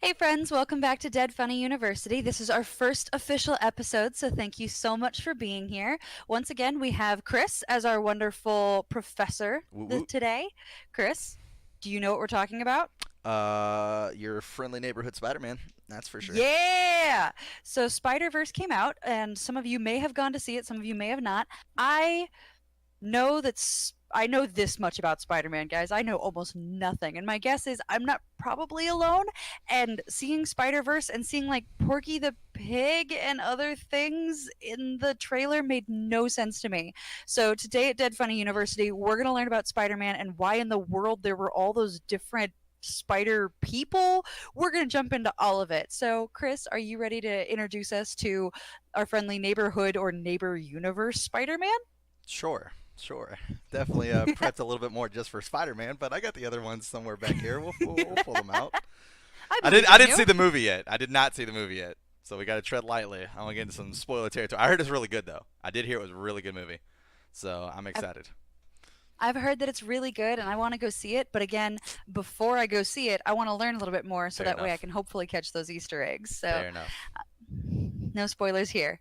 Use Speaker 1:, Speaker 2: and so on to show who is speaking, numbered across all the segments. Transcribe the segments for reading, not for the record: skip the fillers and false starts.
Speaker 1: Hey friends, welcome back to Dead Funny University. This is our first official episode, so thank you so much for being here. Once again, we have Chris as our wonderful professor
Speaker 2: Woot woot.
Speaker 1: today. Chris, do you know what we're talking about?
Speaker 2: Your friendly neighborhood Spider-Man. That's for sure.
Speaker 1: Yeah! So Spider-Verse came out, and some of you may have gone to see it, some of you may have not. I I know this much about Spider-Man, guys. I know almost nothing. And my guess is I'm not probably alone. And seeing Spider-Verse and seeing like Porky the Pig and other things in the trailer made no sense to me. So today at Dead Funny University, we're going to learn about Spider-Man and why in the world there were all those different spider people. We're going to jump into all of it. So, Chris, are you ready to introduce us to our friendly neighborhood or neighbor universe Spider-Man?
Speaker 2: Sure. Definitely prepped a little bit more just for Spider-Man, but I got the other ones somewhere back here. We'll pull them out.
Speaker 1: I
Speaker 2: I
Speaker 1: believe
Speaker 2: didn't I
Speaker 1: in
Speaker 2: didn't
Speaker 1: you.
Speaker 2: see the movie yet. I did not see the movie yet. So we got to tread lightly. I want to get into some spoiler territory. I heard it's really good though. I did hear it was a really good movie. So I'm
Speaker 1: I've,
Speaker 2: excited.
Speaker 1: I've heard that it's really good and I want to go see it. But again, before I go see it, I want to learn a little bit more so
Speaker 2: Fair
Speaker 1: that way I
Speaker 2: enough.
Speaker 1: can hopefully catch those Easter eggs. So,
Speaker 2: Fair enough.
Speaker 1: no spoilers here.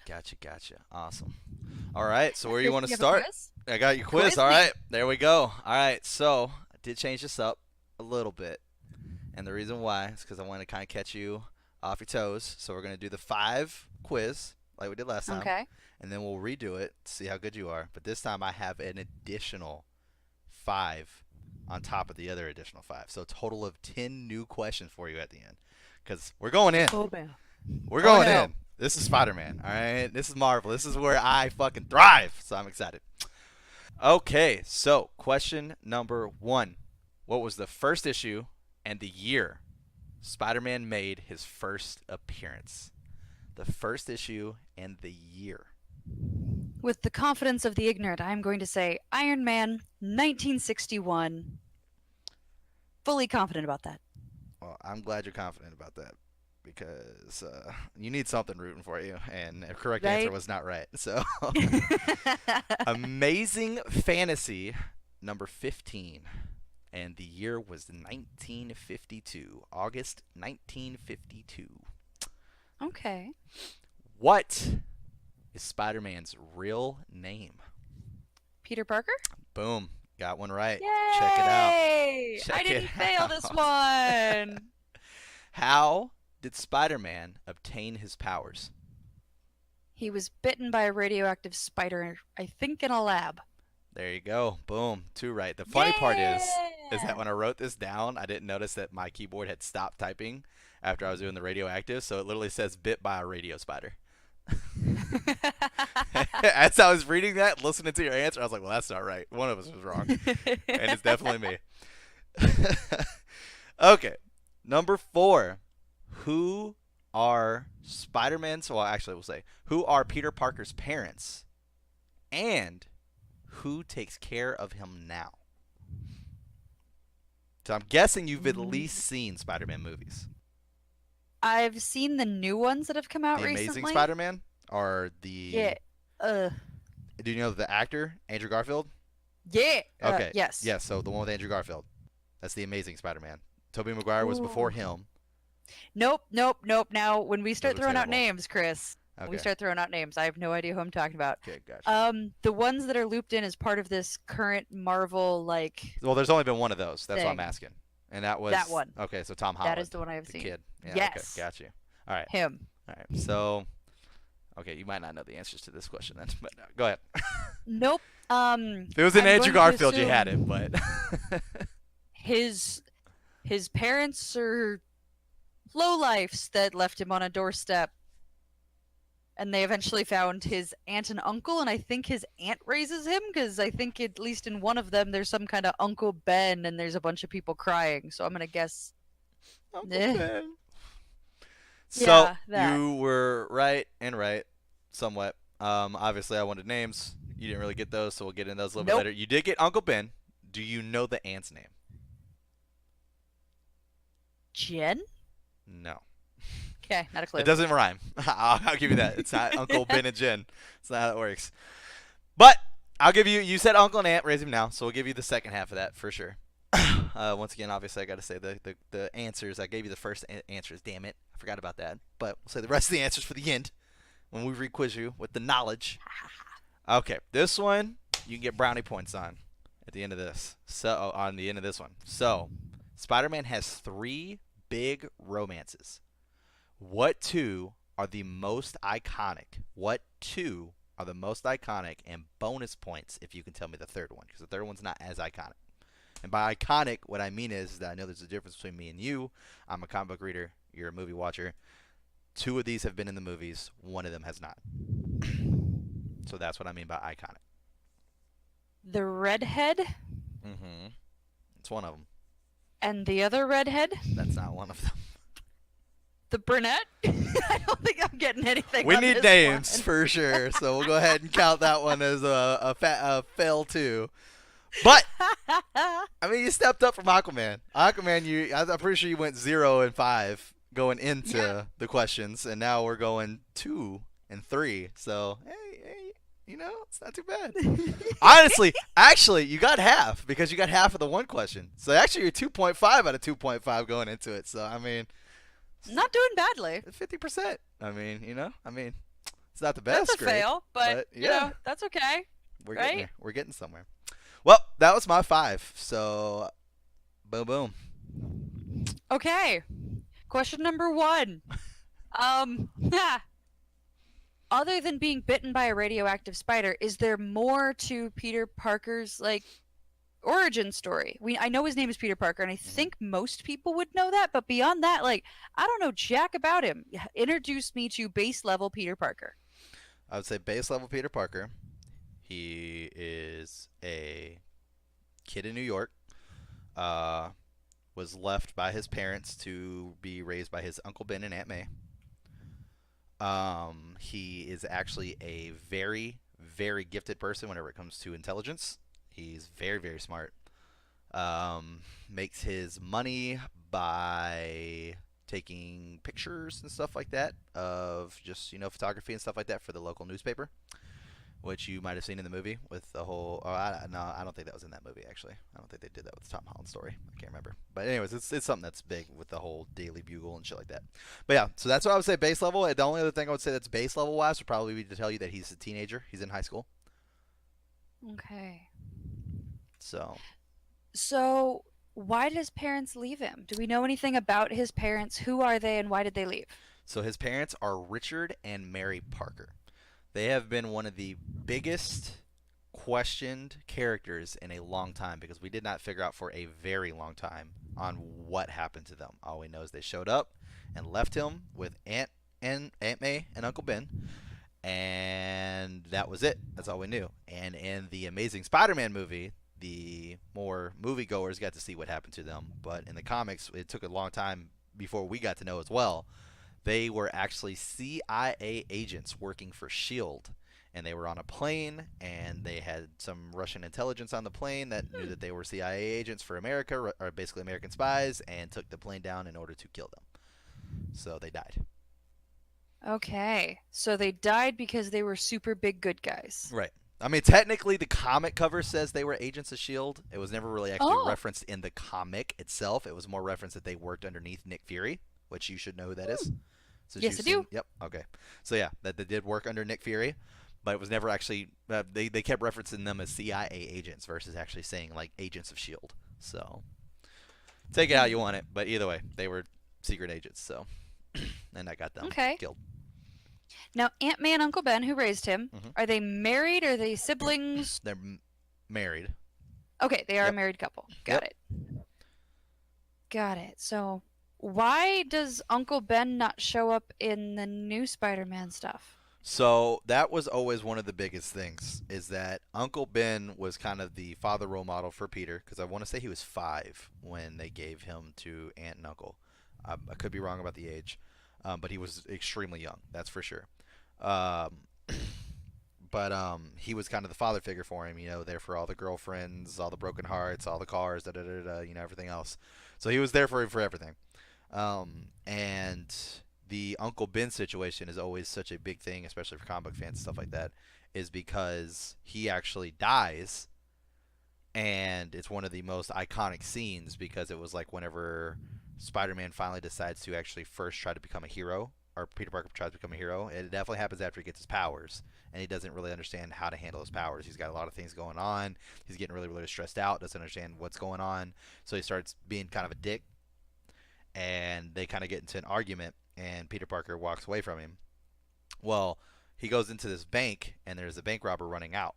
Speaker 2: Gotcha. Awesome. All right, so where you
Speaker 1: Chris,
Speaker 2: want
Speaker 1: do
Speaker 2: to
Speaker 1: you have a
Speaker 2: start?
Speaker 1: quiz?
Speaker 2: I got your quiz.
Speaker 1: Quiz
Speaker 2: All
Speaker 1: me.
Speaker 2: right, there we go. All right, so I did change this up a little bit. And the reason why is because I want to kind of catch you off your toes. So we're going to do the 5 quiz like we did last time.
Speaker 1: Okay.
Speaker 2: And then we'll redo it to see how good you are. But this time I have an additional 5 on top of the other additional 5. So a total of 10 new questions for you at the end. Because we're going in.
Speaker 1: Oh, man.
Speaker 2: We're
Speaker 1: Oh,
Speaker 2: going
Speaker 1: no.
Speaker 2: in. This is Spider-Man. All right. This is Marvel. This is where I fucking thrive. So I'm excited. Okay. So question number 1. What was the first issue and the year Spider-Man made his first appearance? The first issue and the year.
Speaker 1: With the confidence of the ignorant, I am going to say Iron Man 1961. Fully confident about that.
Speaker 2: Well, I'm glad you're confident about that because you need something rooting for you, and the correct answer
Speaker 1: Right?
Speaker 2: was not right. So, Amazing Fantasy number 15, and the year was 1952, August 1952.
Speaker 1: Okay.
Speaker 2: What is Spider-Man's real name?
Speaker 1: Peter Parker?
Speaker 2: Boom, got one right. Check it out.
Speaker 1: Yay! I
Speaker 2: Check it
Speaker 1: didn't fail this
Speaker 2: out.
Speaker 1: one.
Speaker 2: How did Spider-Man obtain his powers?
Speaker 1: He was bitten by a radioactive spider, I think in a lab.
Speaker 2: There you go. Boom. 2 right. The funny part is that
Speaker 1: Yeah!
Speaker 2: when I wrote this down, I didn't notice that my keyboard had stopped typing after I was doing the radioactive, so it literally says bit by a radio spider. As I was reading that, listening to your answer, I was like, well, that's not right. One of us was wrong. And it's definitely me. Okay. Number 4. Who are Spider-Man's, well, actually, we'll say, who are Peter Parker's parents? And who takes care of him now? So I'm guessing you've at least seen Spider-Man movies.
Speaker 1: I've seen the new ones that have come out
Speaker 2: The Amazing
Speaker 1: recently.
Speaker 2: Spider-Man or the
Speaker 1: Yeah. Uh.
Speaker 2: do you know the actor Andrew Garfield?
Speaker 1: Yeah.
Speaker 2: Okay.
Speaker 1: Yes.
Speaker 2: Yes, so the one with Andrew Garfield. That's the Amazing Spider-Man. Tobey Maguire was before
Speaker 1: Ooh.
Speaker 2: him.
Speaker 1: Nope. Now, when we
Speaker 2: Those
Speaker 1: start
Speaker 2: are
Speaker 1: throwing out
Speaker 2: terrible.
Speaker 1: names, Chris, when we
Speaker 2: Okay.
Speaker 1: start throwing out names, I have no idea who I'm talking about.
Speaker 2: Okay, gotcha.
Speaker 1: The ones that are looped in as part of this current Marvel
Speaker 2: Well, there's only been one of those. That's what I'm
Speaker 1: thing.
Speaker 2: asking. And that was
Speaker 1: That one.
Speaker 2: okay, so Tom
Speaker 1: That is
Speaker 2: Holland,
Speaker 1: the one I have
Speaker 2: the
Speaker 1: seen.
Speaker 2: kid. Yeah, okay,
Speaker 1: Yes.
Speaker 2: got you. All right.
Speaker 1: Him.
Speaker 2: All right. So, okay, you might not know the answers to this question then, but go ahead.
Speaker 1: Nope.
Speaker 2: If it was in
Speaker 1: I'm
Speaker 2: Andrew
Speaker 1: going to
Speaker 2: Garfield, you had
Speaker 1: assume
Speaker 2: it, but
Speaker 1: his his parents are lowlifes that left him on a doorstep. And they eventually found his aunt and uncle, and I think his aunt raises him because I think at least in one of them there's some kind of Uncle Ben, and there's a bunch of people crying. So I'm gonna guess.
Speaker 2: Uncle
Speaker 1: Eh.
Speaker 2: Ben. So
Speaker 1: Yeah, that.
Speaker 2: you were right and right, somewhat. Obviously, I wanted names. You didn't really get those, so we'll get into those a little bit
Speaker 1: Nope.
Speaker 2: later. You did get Uncle Ben. Do you know the aunt's name?
Speaker 1: Jen?
Speaker 2: No.
Speaker 1: Okay, not a clue.
Speaker 2: It doesn't rhyme. I'll give you that. It's not Uncle Ben and Jen. It's not how it works. But I'll give you. You said Uncle and Aunt. Raise him now, so we'll give you the second half of that for sure. Once again, obviously, I got to say the answers. I gave you the first answers. Damn it, I forgot about that. But we'll say the rest of the answers for the end when we re-quiz you with the knowledge. Okay, this one you can get brownie points on at the end of this. So on the end of this one. So, Spider-Man has 3 big romances. What 2 are the most iconic? What 2 are the most iconic, and bonus points if you can tell me the third one, because the third one's not as iconic. And by iconic, what I mean is that I know there's a difference between me and you. I'm a comic book reader. You're a movie watcher. 2 of these have been in the movies. 1 of them has not. So that's what I mean by iconic.
Speaker 1: The redhead
Speaker 2: Mm-hmm. It's one of them.
Speaker 1: and the other redhead,
Speaker 2: That's not one of them.
Speaker 1: the brunette. I don't think I'm getting anything.
Speaker 2: We
Speaker 1: on
Speaker 2: need
Speaker 1: this
Speaker 2: names
Speaker 1: one.
Speaker 2: for sure, so we'll go ahead and count that one as a fail too. But I mean, you stepped up from Aquaman. Aquaman, I'm pretty sure you went 0 and 5 going into the questions, and now we're going 2 and 3. So hey, it's not too bad. Honestly, actually, you got half because you got half of the one question. So actually, you're 2.5 out of 2.5 going into it. So I mean,
Speaker 1: Not doing badly.
Speaker 2: 50%. I mean, it's not the best
Speaker 1: That's a
Speaker 2: grade.
Speaker 1: fail, but
Speaker 2: yeah,
Speaker 1: that's okay.
Speaker 2: we're
Speaker 1: right?
Speaker 2: getting there. We're getting somewhere. Well, that was my 5. So, boom, boom.
Speaker 1: Okay. Question number 1. Other than being bitten by a radioactive spider, is there more to Peter Parker's origin story? I know his name is Peter Parker, and I think most people would know that, but beyond that, I don't know jack about him. Introduce me to base level Peter Parker.
Speaker 2: I would say base level Peter Parker. He is a kid in New York. Was left by his parents to be raised by his Uncle Ben and Aunt May. He is actually a very, very gifted person whenever it comes to intelligence. He's very, very smart. Makes his money by taking pictures and stuff like that of just, photography and stuff like that for the local newspaper, which you might have seen in the movie with the whole. No, I don't think that was in that movie actually. I don't think they did that with the Tom Holland story. I can't remember. But anyways, it's something that's big with the whole Daily Bugle and shit like that. But yeah, so that's what I would say base level. The only other thing I would say that's base level wise would probably be to tell you that he's a teenager. He's in high school.
Speaker 1: Okay.
Speaker 2: So
Speaker 1: Why did his parents leave him? Do we know anything about his parents? Who are they and why did they leave?
Speaker 2: his parents are Richard and Mary Parker. They have been one of the biggest questioned characters in a long time because we did not figure out for a very long time on what happened to them. All we know is they showed up and left him with Aunt May and Uncle Ben, and that was it. That's all we knew. And in the Amazing Spider-Man movie, the more moviegoers got to see what happened to them, but in the comics, it took a long time before we got to know as well. They were actually CIA agents working for S.H.I.E.L.D., and they were on a plane, and they had some Russian intelligence on the plane that knew that they were CIA agents for America, or basically American spies, and took the plane down in order to kill them. So they died.
Speaker 1: Okay. So they died because they were super big good guys.
Speaker 2: Right. I mean, technically, the comic cover says they were agents of S.H.I.E.L.D. It was never really actually referenced in the comic itself. It was more referenced that they worked underneath Nick Fury, which you should know who that is.
Speaker 1: Yes, I do.
Speaker 2: Yep. Okay. So yeah, that they did work under Nick Fury, but it was never actually. They kept referencing them as CIA agents versus actually saying agents of S.H.I.E.L.D. So take it how you want it, but either way, they were secret agents. So and that got them killed.
Speaker 1: Now, Aunt May and Uncle Ben, who raised him,
Speaker 2: Mhm.
Speaker 1: are they married? Are they siblings?
Speaker 2: They're married.
Speaker 1: Okay, they are a
Speaker 2: Yep.
Speaker 1: married couple. Got it. Got it. So, why does Uncle Ben not show up in the new Spider-Man stuff?
Speaker 2: So that was always one of the biggest things, is that Uncle Ben was kind of the father role model for Peter, because I want to say he was 5 when they gave him to Aunt and Uncle. I could be wrong about the age, but he was extremely young, that's for sure. But he was kind of the father figure for him, there for all the girlfriends, all the broken hearts, all the cars, everything else. So he was there for him for everything. And the Uncle Ben situation is always such a big thing, especially for comic book fans and stuff like that, is because he actually dies And it's one of the most iconic scenes because it was like whenever Spider-Man finally decides to actually first try to become a hero, or Peter Parker tries to become a hero. It definitely happens after he gets his powers, and he doesn't really understand how to handle his powers. He's got a lot of things going on. He's getting really, really stressed out. Doesn't understand what's going on, so he starts being kind of a dick. And they kind of get into an argument, and Peter Parker walks away from him. Well, he goes into this bank, and there's a bank robber running out.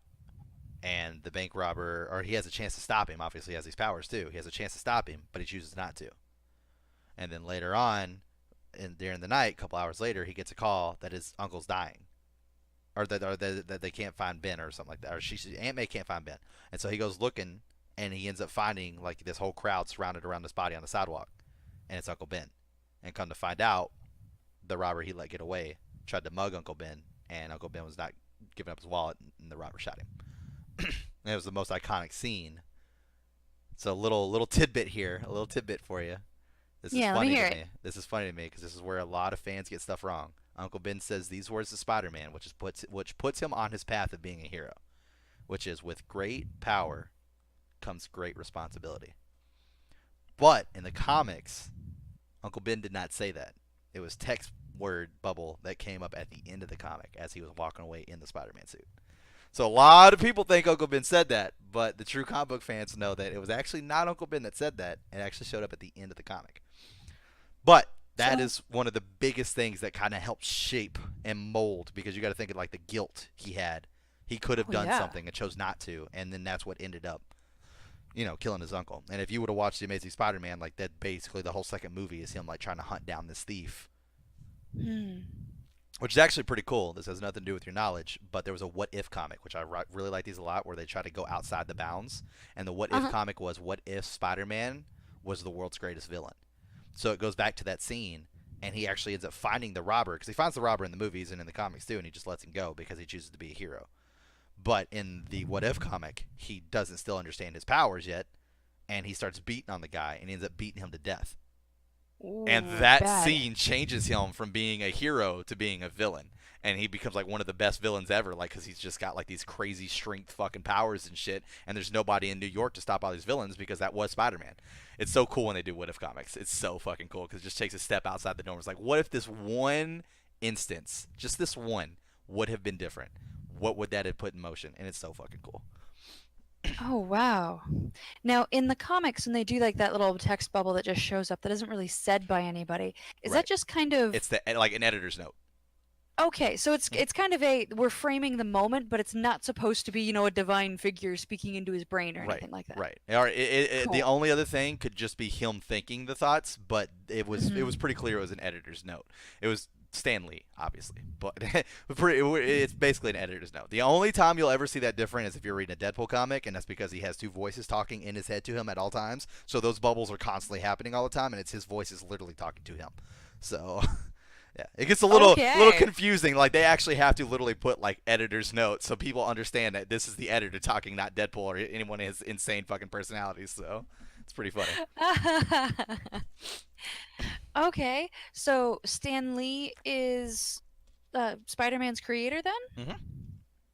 Speaker 2: And the bank robber, or he has a chance to stop him. Obviously, he has these powers too. He has a chance to stop him, but he chooses not to. And then later on, during the night, a couple hours later, he gets a call that his uncle's dying, or that they can't find Ben or something like that, or Aunt May can't find Ben, and so he goes looking, and he ends up finding like this whole crowd surrounded around his body on the sidewalk, and it's Uncle Ben, and come to find out, the robber he let get away tried to mug Uncle Ben, and Uncle Ben was not giving up his wallet, and the robber shot him. And it was the most iconic scene. So a little tidbit here, a little tidbit for you. This is
Speaker 1: Yeah, let me
Speaker 2: funny
Speaker 1: hear
Speaker 2: to
Speaker 1: it.
Speaker 2: me. This is funny to me because this is where a lot of fans get stuff wrong. Uncle Ben says these words to Spider-Man, which puts him on his path of being a hero, which is with great power comes great responsibility. But in the comics, Uncle Ben did not say that. It was text word bubble that came up at the end of the comic as he was walking away in the Spider-Man suit. So a lot of people think Uncle Ben said that, but the true comic book fans know that it was actually not Uncle Ben that said that. It actually showed up at the end of the comic. But that
Speaker 1: So,
Speaker 2: is one of the biggest things that kind of helped shape and mold, because you got to think of like the guilt he had. He could have
Speaker 1: oh
Speaker 2: done
Speaker 1: yeah.
Speaker 2: something and chose not to, and then that's what ended up, killing his uncle. And if you would have watched The Amazing Spider-Man, like that, basically the whole second movie is him like trying to hunt down this thief,
Speaker 1: Hmm.
Speaker 2: which is actually pretty cool. This has nothing to do with your knowledge, but there was a What If comic, which I really like these a lot, where they try to go outside the bounds. And the What If
Speaker 1: Uh-huh.
Speaker 2: comic was what if Spider-Man was the world's greatest villain. So it goes back to that scene, and he actually ends up finding the robber, because he finds the robber in the movies and in the comics too, and he just lets him go because he chooses to be a hero. But in the What If comic, he doesn't still understand his powers yet, and he starts beating on the guy, and he ends up beating him to death. And
Speaker 1: Ooh,
Speaker 2: that
Speaker 1: bad.
Speaker 2: scene changes him from being a hero to being a villain. And he becomes like one of the best villains ever, like, because he's just got like these crazy strength fucking powers and shit. And there's nobody in New York to stop all these villains because that was Spider-Man. It's so cool when they do What If comics. It's so fucking cool because it just takes a step outside the norm. It's like, what if this one instance, just this one, would have been different? What would that have put in motion? And it's so fucking cool.
Speaker 1: Oh wow. Now in the comics when they do like that little text bubble that just shows up that isn't really said by anybody, is that
Speaker 2: Right.
Speaker 1: just kind of
Speaker 2: It's like an editor's note.
Speaker 1: okay, so it's
Speaker 2: Mhm.
Speaker 1: it's kind of a we're framing the moment, but it's not supposed to be, a divine figure speaking into his brain or
Speaker 2: Right,
Speaker 1: anything like that.
Speaker 2: right. Or the
Speaker 1: Cool.
Speaker 2: only other thing could just be him thinking the thoughts, but it was
Speaker 1: Hmm.
Speaker 2: pretty clear it was an editor's note. It was Stan Lee, obviously, but it's basically an editor's note. The only time you'll ever see that different is if you're reading a Deadpool comic, and that's because he has two voices talking in his head to him at all times. So those bubbles are constantly happening all the time, and it's his voice is literally talking to him. So yeah, it gets a little
Speaker 1: Okay.
Speaker 2: confusing. Like they actually have to literally put like editor's notes so people understand that this is the editor talking, not Deadpool or anyone who has insane fucking personalities. So it's pretty funny.
Speaker 1: Okay, so Stan Lee is Spider-Man's creator then?
Speaker 2: Hmm.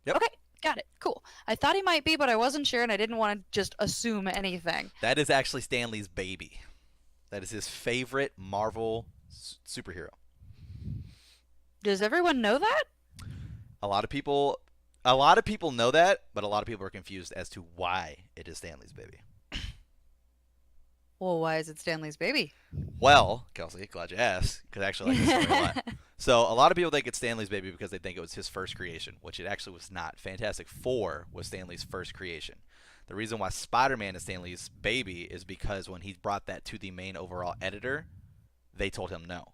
Speaker 2: Yep,
Speaker 1: Okay, got it. Cool. I thought he might be, but I wasn't sure and I didn't want to just assume anything.
Speaker 2: that is actually Stan Lee's baby. That is his favorite Marvel superhero.
Speaker 1: Does everyone know that?
Speaker 2: A lot of people, a lot of people know that, but a lot of people are confused as to why it is Stan Lee's baby.
Speaker 1: Well, why is it Stanley's baby?
Speaker 2: Well, Kelsey, glad you asked, because I actually like this story a lot. So a lot of people think it's Stanley's baby because they think it was his first creation, which it actually was not. Fantastic Four was Stanley's first creation. The reason why Spider-Man is Stanley's baby is because when he brought that to the main overall editor, they told him no.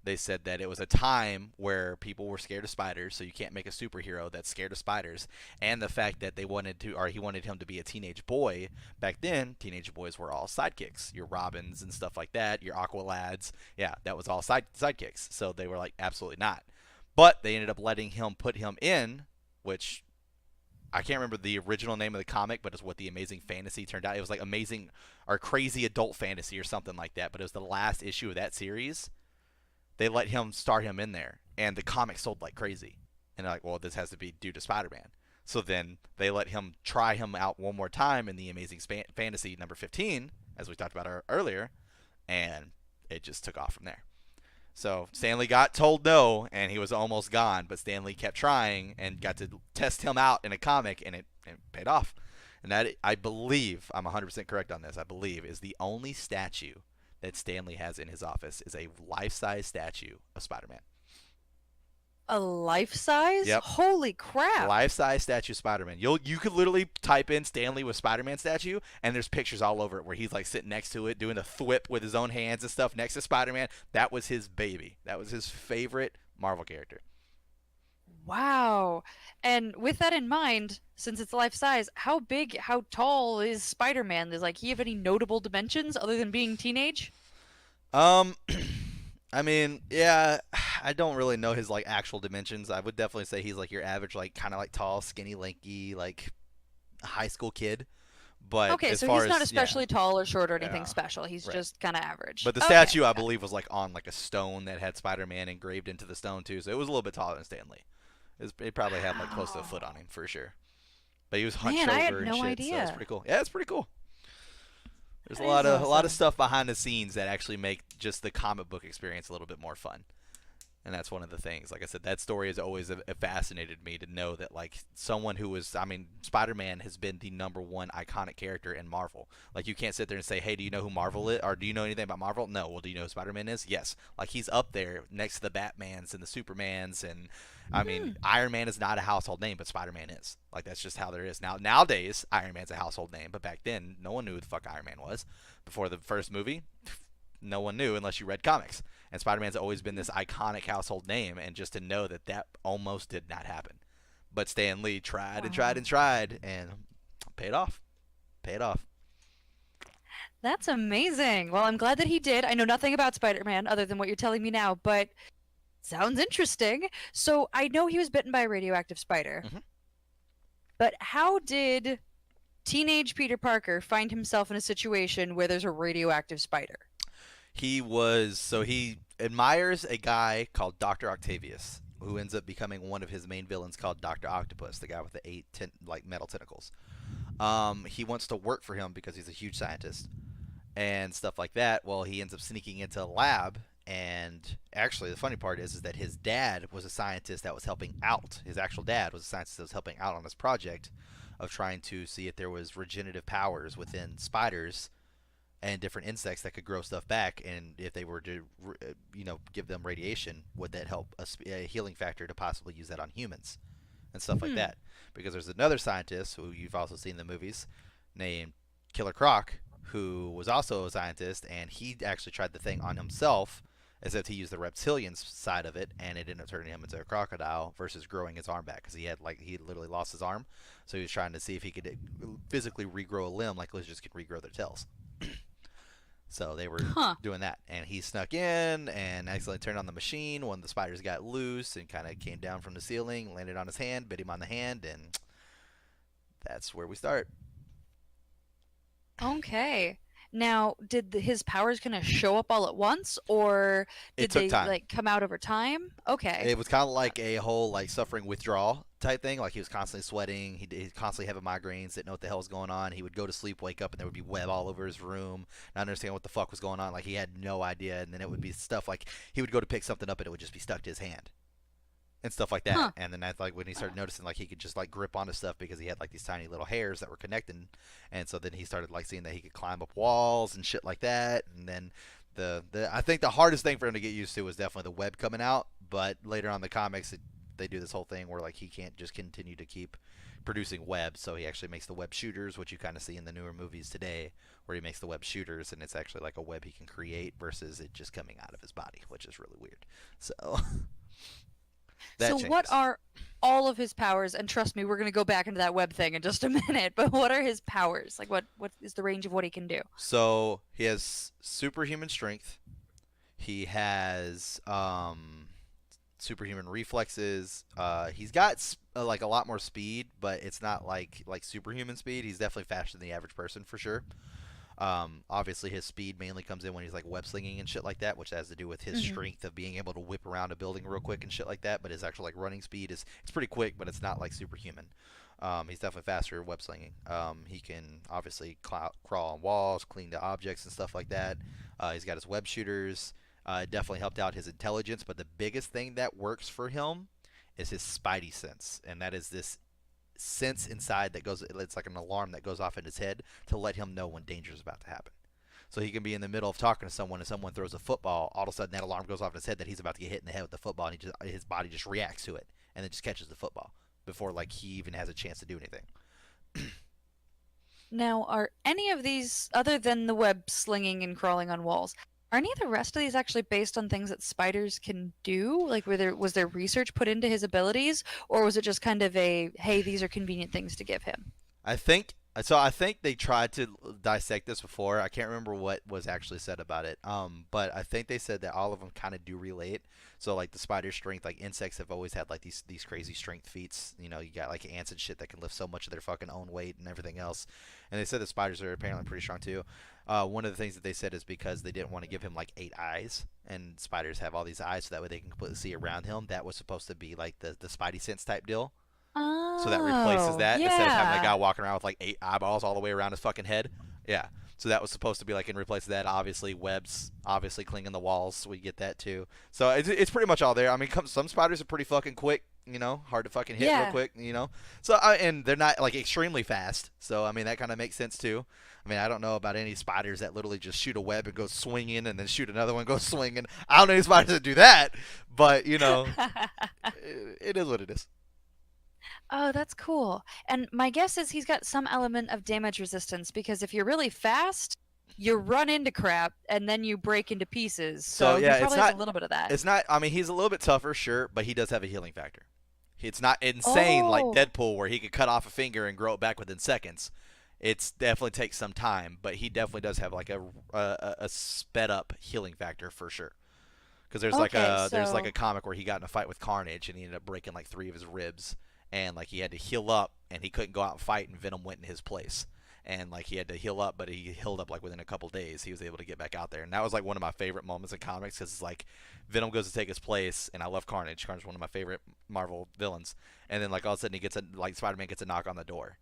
Speaker 2: They said that it was a time where people were scared of spiders, so you can't make a superhero that's scared of spiders. And the fact that he wanted him to be a teenage boy. Back then, teenage boys were all sidekicks. Your Robins and stuff like that, your Aqualads. Yeah, that was all sidekicks. So they were like, absolutely not. But they ended up letting him put him in, which I can't remember the original name of the comic, but it's what the Amazing Fantasy turned out. It was like Amazing or Crazy Adult Fantasy or something like that. But it was the last issue of that series. They let him start him in there, and the comic sold like crazy. And they're like, well, this has to be due to Spider-Man. So then they let him try him out one more time in the Amazing Fantasy number 15, as we talked about earlier, and it just took off from there. So Stan Lee got told no, and he was almost gone, but Stan Lee kept trying and got to test him out in a comic, and it paid off. And that, I believe, I'm 100% correct on this, I believe, is the only statue that Stan Lee has in his office is a life-size statue of Spider-Man.
Speaker 1: A life size?
Speaker 2: Yep.
Speaker 1: Holy crap!
Speaker 2: Life-size statue of Spider-Man. You could literally type in Stan Lee with Spider-Man statue, and there's pictures all over it where he's like sitting next to it, doing a thwip with his own hands and stuff next to Spider-Man. That was his baby. That was his favorite Marvel character.
Speaker 1: Wow. And with that in mind, since it's life size, how big, how tall is Spider-Man? Does like he have any notable dimensions other than being teenage?
Speaker 2: Um, I mean, yeah, I don't really know his like actual dimensions. I would definitely say he's like your average, like kind of like tall, skinny, lanky, like high school kid. But
Speaker 1: Okay,
Speaker 2: as
Speaker 1: so
Speaker 2: far
Speaker 1: he's not
Speaker 2: as yeah,
Speaker 1: especially tall or short or anything
Speaker 2: yeah,
Speaker 1: special. He's
Speaker 2: right.
Speaker 1: just kind of average.
Speaker 2: But the
Speaker 1: Okay.
Speaker 2: statue, I believe, was like on like a stone that had Spider-Man engraved into the stone too, so it was a little bit taller than Stan Lee. It probably had like close to a foot
Speaker 1: Wow.
Speaker 2: on him for sure. But he was hunched
Speaker 1: Man, I had
Speaker 2: over and
Speaker 1: no
Speaker 2: shit, so it's
Speaker 1: idea.
Speaker 2: pretty cool. Yeah, it's pretty cool. There's
Speaker 1: That is
Speaker 2: a lot of
Speaker 1: awesome.
Speaker 2: stuff behind the scenes that actually make just the comic book experience a little bit more fun. And that's one of the things. Like I said, that story has always fascinated me to know that like someone who was, I mean, Spider-Man has been the number one iconic character in Marvel. Like you can't sit there and say, hey, do you know who Marvel is, or do you know anything about Marvel? No. Well, do you know who Spider-Man is? Yes. Like he's up there next to the Batmans and the Supermans, and I
Speaker 1: Hmm.
Speaker 2: mean, Iron Man is not a household name, but Spider-Man is. Like that's just how there is now. Nowadays, Iron Man's a household name, but back then, no one knew who the fuck Iron Man was. Before the first movie, no one knew unless you read comics. And Spider-Man's always been this iconic household name, and just to know that that almost did not happen. But Stan Lee tried and tried
Speaker 1: Wow.
Speaker 2: and tried, and paid off. Paid off.
Speaker 1: That's amazing. Well, I'm glad that he did. I know nothing about Spider-Man other than what you're telling me now, but sounds interesting. So I know he was bitten by a radioactive spider,
Speaker 2: Mhm.
Speaker 1: but how did teenage Peter Parker find himself in a situation where there's a radioactive spider?
Speaker 2: He admires a guy called Dr. Octavius, who ends up becoming one of his main villains called Dr. Octopus, the guy with the like metal tentacles. He wants to work for him because he's a huge scientist and stuff like that. Well, he ends up sneaking into a lab, and actually the funny part is that his dad was a scientist that was helping out. His actual dad was a scientist that was helping out on this project of trying to see if there was regenerative powers within spiders and different insects that could grow stuff back, and if they were to give them radiation, would that help a healing factor to possibly use that on humans and stuff like
Speaker 1: Hmm.
Speaker 2: that. Because there's another scientist who you've also seen in the movies named Killer Croc, who was also a scientist, and he actually tried the thing on himself, except he used the reptilian side of it, and it ended up turning him into a crocodile versus growing his arm back, because he literally lost his arm, so he was trying to see if he could physically regrow a limb like lizards can regrow their tails. So they were
Speaker 1: Huh.
Speaker 2: doing that, and he snuck in and accidentally turned on the machine. One of the spiders got loose and kind of came down from the ceiling, landed on his hand, bit him on the hand, and that's where we start.
Speaker 1: Okay. Now, did his powers kind of show up all at once, or
Speaker 2: It
Speaker 1: did
Speaker 2: took
Speaker 1: they
Speaker 2: time.
Speaker 1: like come out over time? Okay.
Speaker 2: It was kind of like a whole like suffering withdrawal type thing. Like he was constantly sweating. He constantly having migraines. Didn't know what the hell was going on. He would go to sleep, wake up, and there would be web all over his room. Not understand what the fuck was going on. Like he had no idea. And then it would be stuff like he would go to pick something up and it would just be stuck to his hand and stuff like that.
Speaker 1: Huh.
Speaker 2: And then that's like when he started noticing like he could just like grip onto stuff because he had like these tiny little hairs that were connecting. And so then he started like seeing that he could climb up walls and shit like that. And then the I think the hardest thing for him to get used to was definitely the web coming out. But later on in the comics, they do this whole thing where like he can't just continue to keep producing web, so he actually makes the web shooters, which you kind of see in the newer movies today, where he makes the web shooters, and it's actually like a web he can create versus it just coming out of his body, which is really weird. So that
Speaker 1: So what
Speaker 2: changes.
Speaker 1: are all of his powers? And trust me, we're gonna go back into that web thing in just a minute. But what are his powers? Like, what is the range of what he can do?
Speaker 2: So he has superhuman strength. He has superhuman reflexes. He's got like a lot more speed, but it's not like superhuman speed. He's definitely faster than the average person for sure. Obviously, his speed mainly comes in when he's like web slinging and shit like that, which has to do with his
Speaker 1: Hmm.
Speaker 2: strength of being able to whip around a building real quick and shit like that. But his actual like running speed is it's pretty quick, but it's not like superhuman. He's definitely faster web slinging. He can obviously crawl on walls, cling to objects and stuff like that. He's got his web shooters. It definitely helped out his intelligence, but the biggest thing that works for him is his spidey sense, and that is this sense inside that goes. It's like an alarm that goes off in his head to let him know when danger is about to happen. So he can be in the middle of talking to someone, and someone throws a football. All of a sudden, that alarm goes off in his head that he's about to get hit in the head with the football, and his body just reacts to it, and then just catches the football before like he even has a chance to do anything.
Speaker 1: Now, are any of these, other than the web slinging and crawling on walls, are any of the rest of these actually based on things that spiders can do? Like, was there research put into his abilities, or was it just kind of a, hey, these are convenient things to give him?
Speaker 2: I think so. I think they tried to dissect this before. I can't remember what was actually said about it. But I think they said that all of them kind of do relate. So like the spider strength, like insects have always had like these crazy strength feats. You know, you got like ants and shit that can lift so much of their fucking own weight and everything else. And they said the spiders are apparently pretty strong too. One of the things that they said is because they didn't want to give him like 8 eyes, and spiders have all these eyes, so that way they can completely see around him. That was supposed to be like the spidey sense type deal. So that replaces
Speaker 1: Oh,
Speaker 2: that instead of having a guy
Speaker 1: yeah.
Speaker 2: walking around with like 8 eyeballs all the way around his fucking head. Yeah. So that was supposed to be like in replace of that. Obviously, webs obviously clinging the walls, so we get that too. So it's pretty much all there. I mean, some spiders are pretty fucking quick. You know, hard to fucking hit real
Speaker 1: Yeah.
Speaker 2: quick. You know, so and they're not like extremely fast. So I mean, that kind of makes sense too. I mean, I don't know about any spiders that literally just shoot a web and go swinging, and then shoot another one, go swinging. I don't know any spiders that do that, but you know, it is what it is.
Speaker 1: Oh, that's cool. And my guess is he's got some element of damage resistance because if you're really fast, you run into crap and then you break into pieces.
Speaker 2: So
Speaker 1: So he
Speaker 2: yeah, it's
Speaker 1: probably has a
Speaker 2: not
Speaker 1: little bit of that.
Speaker 2: It's not. I mean, he's a little bit tougher, sure, but he does have a healing factor. It's not insane like
Speaker 1: Oh,
Speaker 2: Deadpool, where he could cut off a finger and grow it back within seconds. It's definitely takes some time, but he definitely does have like a sped up healing factor for sure. Because
Speaker 1: okay.
Speaker 2: there's like
Speaker 1: So,
Speaker 2: a comic where he got in a fight with Carnage and he ended up breaking like 3 of his ribs, and like he had to heal up and he couldn't go out and fight, and Venom went in his place. And like he had to heal up, but he healed up like within a couple days. He was able to get back out there, and that was like one of my favorite moments in comics because it's like Venom goes to take his place, and I love Carnage. Carnage is one of my favorite Marvel villains, and then like all of a sudden he gets a like Spider-Man gets a knock on the door,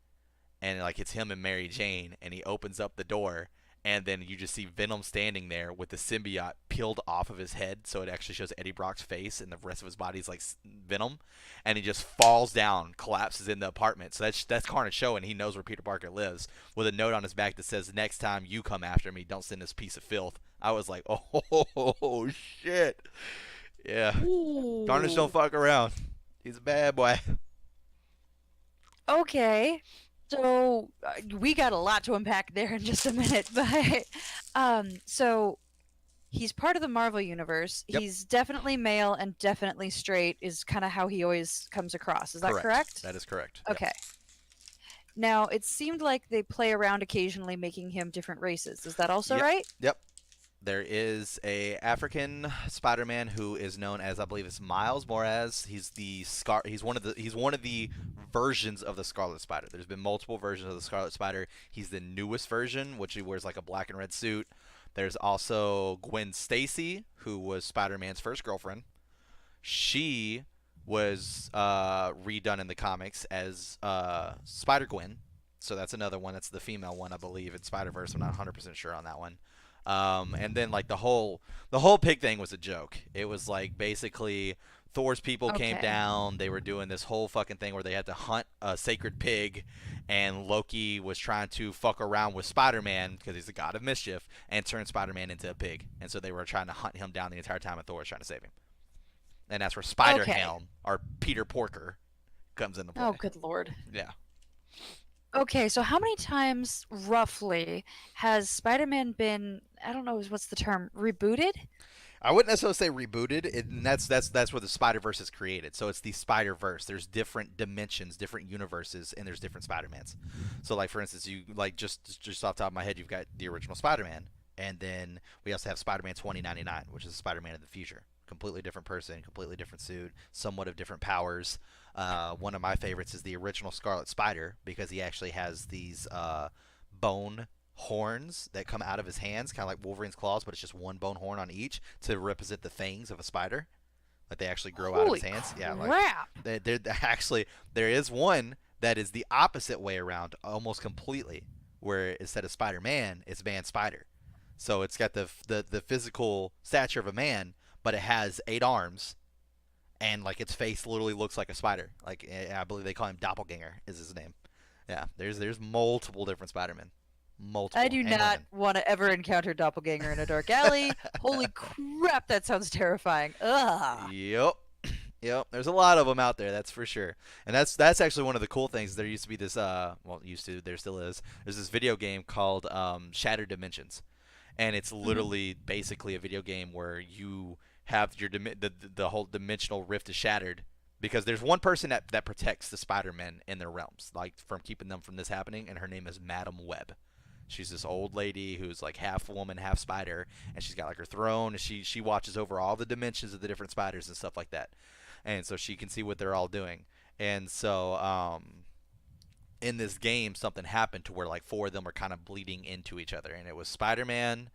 Speaker 2: and like it's him and Mary Jane, and he opens up the door, and then you just see Venom standing there with the symbiote peeled off of his head, so it actually shows Eddie Brock's face, and the rest of his body's like Venom, and he just falls down, collapses in the apartment. So that's Carnage showing he knows where Peter Parker lives, with a note on his back that says, "Next time you come after me, don't send this piece of filth." I was like, oh shit, yeah. Carnage don't
Speaker 1: ooh,
Speaker 2: fuck around. He's a bad boy.
Speaker 1: okay. So we got a lot to unpack there in just a minute, but so he's part of the Marvel universe.
Speaker 2: Yep,
Speaker 1: He's definitely male and definitely straight is kind of how he always comes across. Is that
Speaker 2: correct.
Speaker 1: correct?
Speaker 2: That is correct.
Speaker 1: Okay.
Speaker 2: Yes.
Speaker 1: Now, it seemed like they play around occasionally making him different races. Is that also
Speaker 2: Yep.
Speaker 1: right?
Speaker 2: Yep. There is a African Spider-Man who is known as, I believe it's Miles Morales. He's one of the versions of the Scarlet Spider. There's been multiple versions of the Scarlet Spider. He's the newest version, which he wears like a black and red suit. There's also Gwen Stacy, who was Spider-Man's first girlfriend. She was redone in the comics as Spider Gwen. So that's another one. That's the female one, I believe, in Spider Verse. I'm not 100% sure on that one. And then like the whole pig thing was a joke. It was like basically Thor's people came
Speaker 1: Okay.
Speaker 2: down. They were doing this whole fucking thing where they had to hunt a sacred pig, and Loki was trying to fuck around with Spider-Man because he's the god of mischief and turn Spider-Man into a pig. And so they were trying to hunt him down the entire time, and Thor was trying to save him. And that's where Spider
Speaker 1: Okay.
Speaker 2: Ham or Peter Porker comes into
Speaker 1: Oh,
Speaker 2: play.
Speaker 1: good lord.
Speaker 2: Yeah.
Speaker 1: Okay, so how many times roughly has Spider-Man been, I don't know, what's the term, rebooted?
Speaker 2: I wouldn't necessarily say rebooted, and that's where the Spider Verse is created. So it's the Spider Verse. There's different dimensions, different universes, and there's different Spider Mans. So like for instance, you like just off the top of my head, you've got the original Spider Man, and then we also have Spider Man 2099, which is Spider Man of the future. Completely different person, completely different suit, somewhat of different powers. One of my favorites is the original Scarlet Spider because he actually has these bone horns that come out of his hands, kind of like Wolverine's claws, but it's just one bone horn on each to represent the fangs of a spider. Like they actually grow out of
Speaker 1: Holy
Speaker 2: his hands. Yeah, like
Speaker 1: crap!
Speaker 2: actually there is one that is the opposite way around, almost completely, where instead of Spider-Man, it's Man Spider. So it's got the physical stature of a man, but it has 8 arms, and like its face literally looks like a spider. Like I believe they call him Doppelganger is his name. Yeah, there's multiple different Spider-Men, multiple.
Speaker 1: I do
Speaker 2: and
Speaker 1: not
Speaker 2: women.
Speaker 1: want to ever encounter Doppelganger in a dark alley. Holy crap, that sounds terrifying. Ugh.
Speaker 2: Yep. Yep, there's a lot of them out there, that's for sure. And that's actually one of the cool things. There used to be this well, used to, there still is. There's this video game called Shattered Dimensions. And it's
Speaker 1: Mhm.
Speaker 2: literally basically a video game where you have the whole dimensional rift is shattered because there's one person that protects the Spider-Men in their realms, like from keeping them from this happening, and her name is Madam Web. She's this old lady who's like half woman, half spider, and she's got like her throne, and she watches over all the dimensions of the different spiders and stuff like that. And so she can see what they're all doing. And so in this game something happened to where like 4 of them are kind of bleeding into each other, and it was Spider-Man,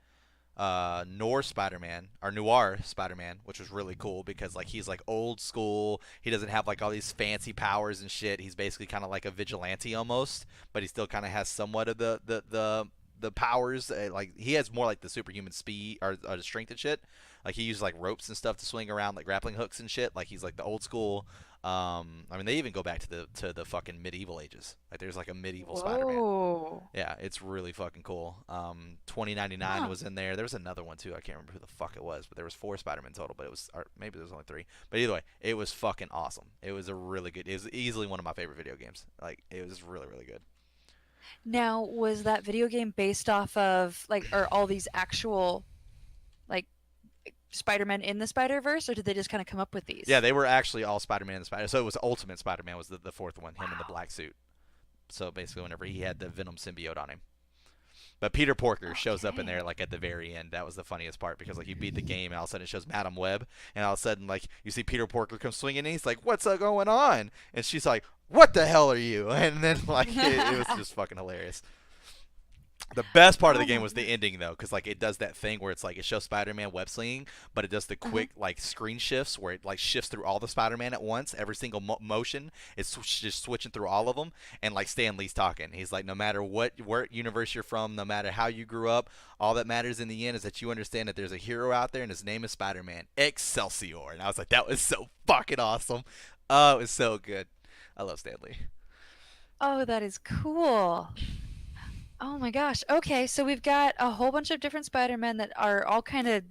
Speaker 2: Noir Spider-Man or Noir Spider-Man, which was really cool because like he's like old school. He doesn't have like all these fancy powers and shit. He's basically kind of like a vigilante almost, but he still kind of has somewhat of the powers. Like he has more like the superhuman speed or the strength and shit. Like he uses like ropes and stuff to swing around, like grappling hooks and shit. Like he's like the old school. I mean, they even go back to the fucking medieval ages. Like there's like a medieval Spider-Man.
Speaker 1: Whoa.
Speaker 2: Yeah, it's really fucking cool. 2099
Speaker 1: Huh.
Speaker 2: was in there. There was another one too. I can't remember who the fuck it was, but there was 4 Spider-Man total. But it was, or maybe there was only 3. But either way, it was fucking awesome. It was a really good. It was easily one of my favorite video games. Like it was really really good.
Speaker 1: Now, was that video game based off of like, are all these actual like Spider-Man in the Spider-Verse, or did they just kind of come up with
Speaker 2: Yeah,
Speaker 1: these?
Speaker 2: they were actually all Spider-Man and Spider. So it was Ultimate Spider-Man was the fourth one, him in the
Speaker 1: Wow.
Speaker 2: black suit. So basically, whenever he had the Venom symbiote on him. But Peter Porker shows up in
Speaker 1: Okay.
Speaker 2: there like at the very end. That was the funniest part because like you beat the game and all of a sudden it shows Madam Web and all of a sudden like you see Peter Porker come swinging and he's like, "What's going on?" And she's like, "What the hell are you?" And then like it was just fucking hilarious. The best part of
Speaker 1: Oh
Speaker 2: the game
Speaker 1: my
Speaker 2: was the
Speaker 1: god.
Speaker 2: ending though, because like it does that thing where it's like it shows Spider-Man web slinging, but it does the
Speaker 1: Uh-huh.
Speaker 2: quick like screen shifts where it like shifts through all the Spider-Man at once. Every single motion is just switching through all of them, and like Stan Lee's talking. He's like, no matter what universe you're from, no matter how you grew up, all that matters in the end is that you understand that there's a hero out there and his name is Spider-Man. Excelsior! And I was like, that was so fucking awesome. Oh, it was so good. I love Stan Lee.
Speaker 1: Oh, that is cool. Oh my gosh. Okay, so we've got a whole bunch of different Spider-Men that are all kind of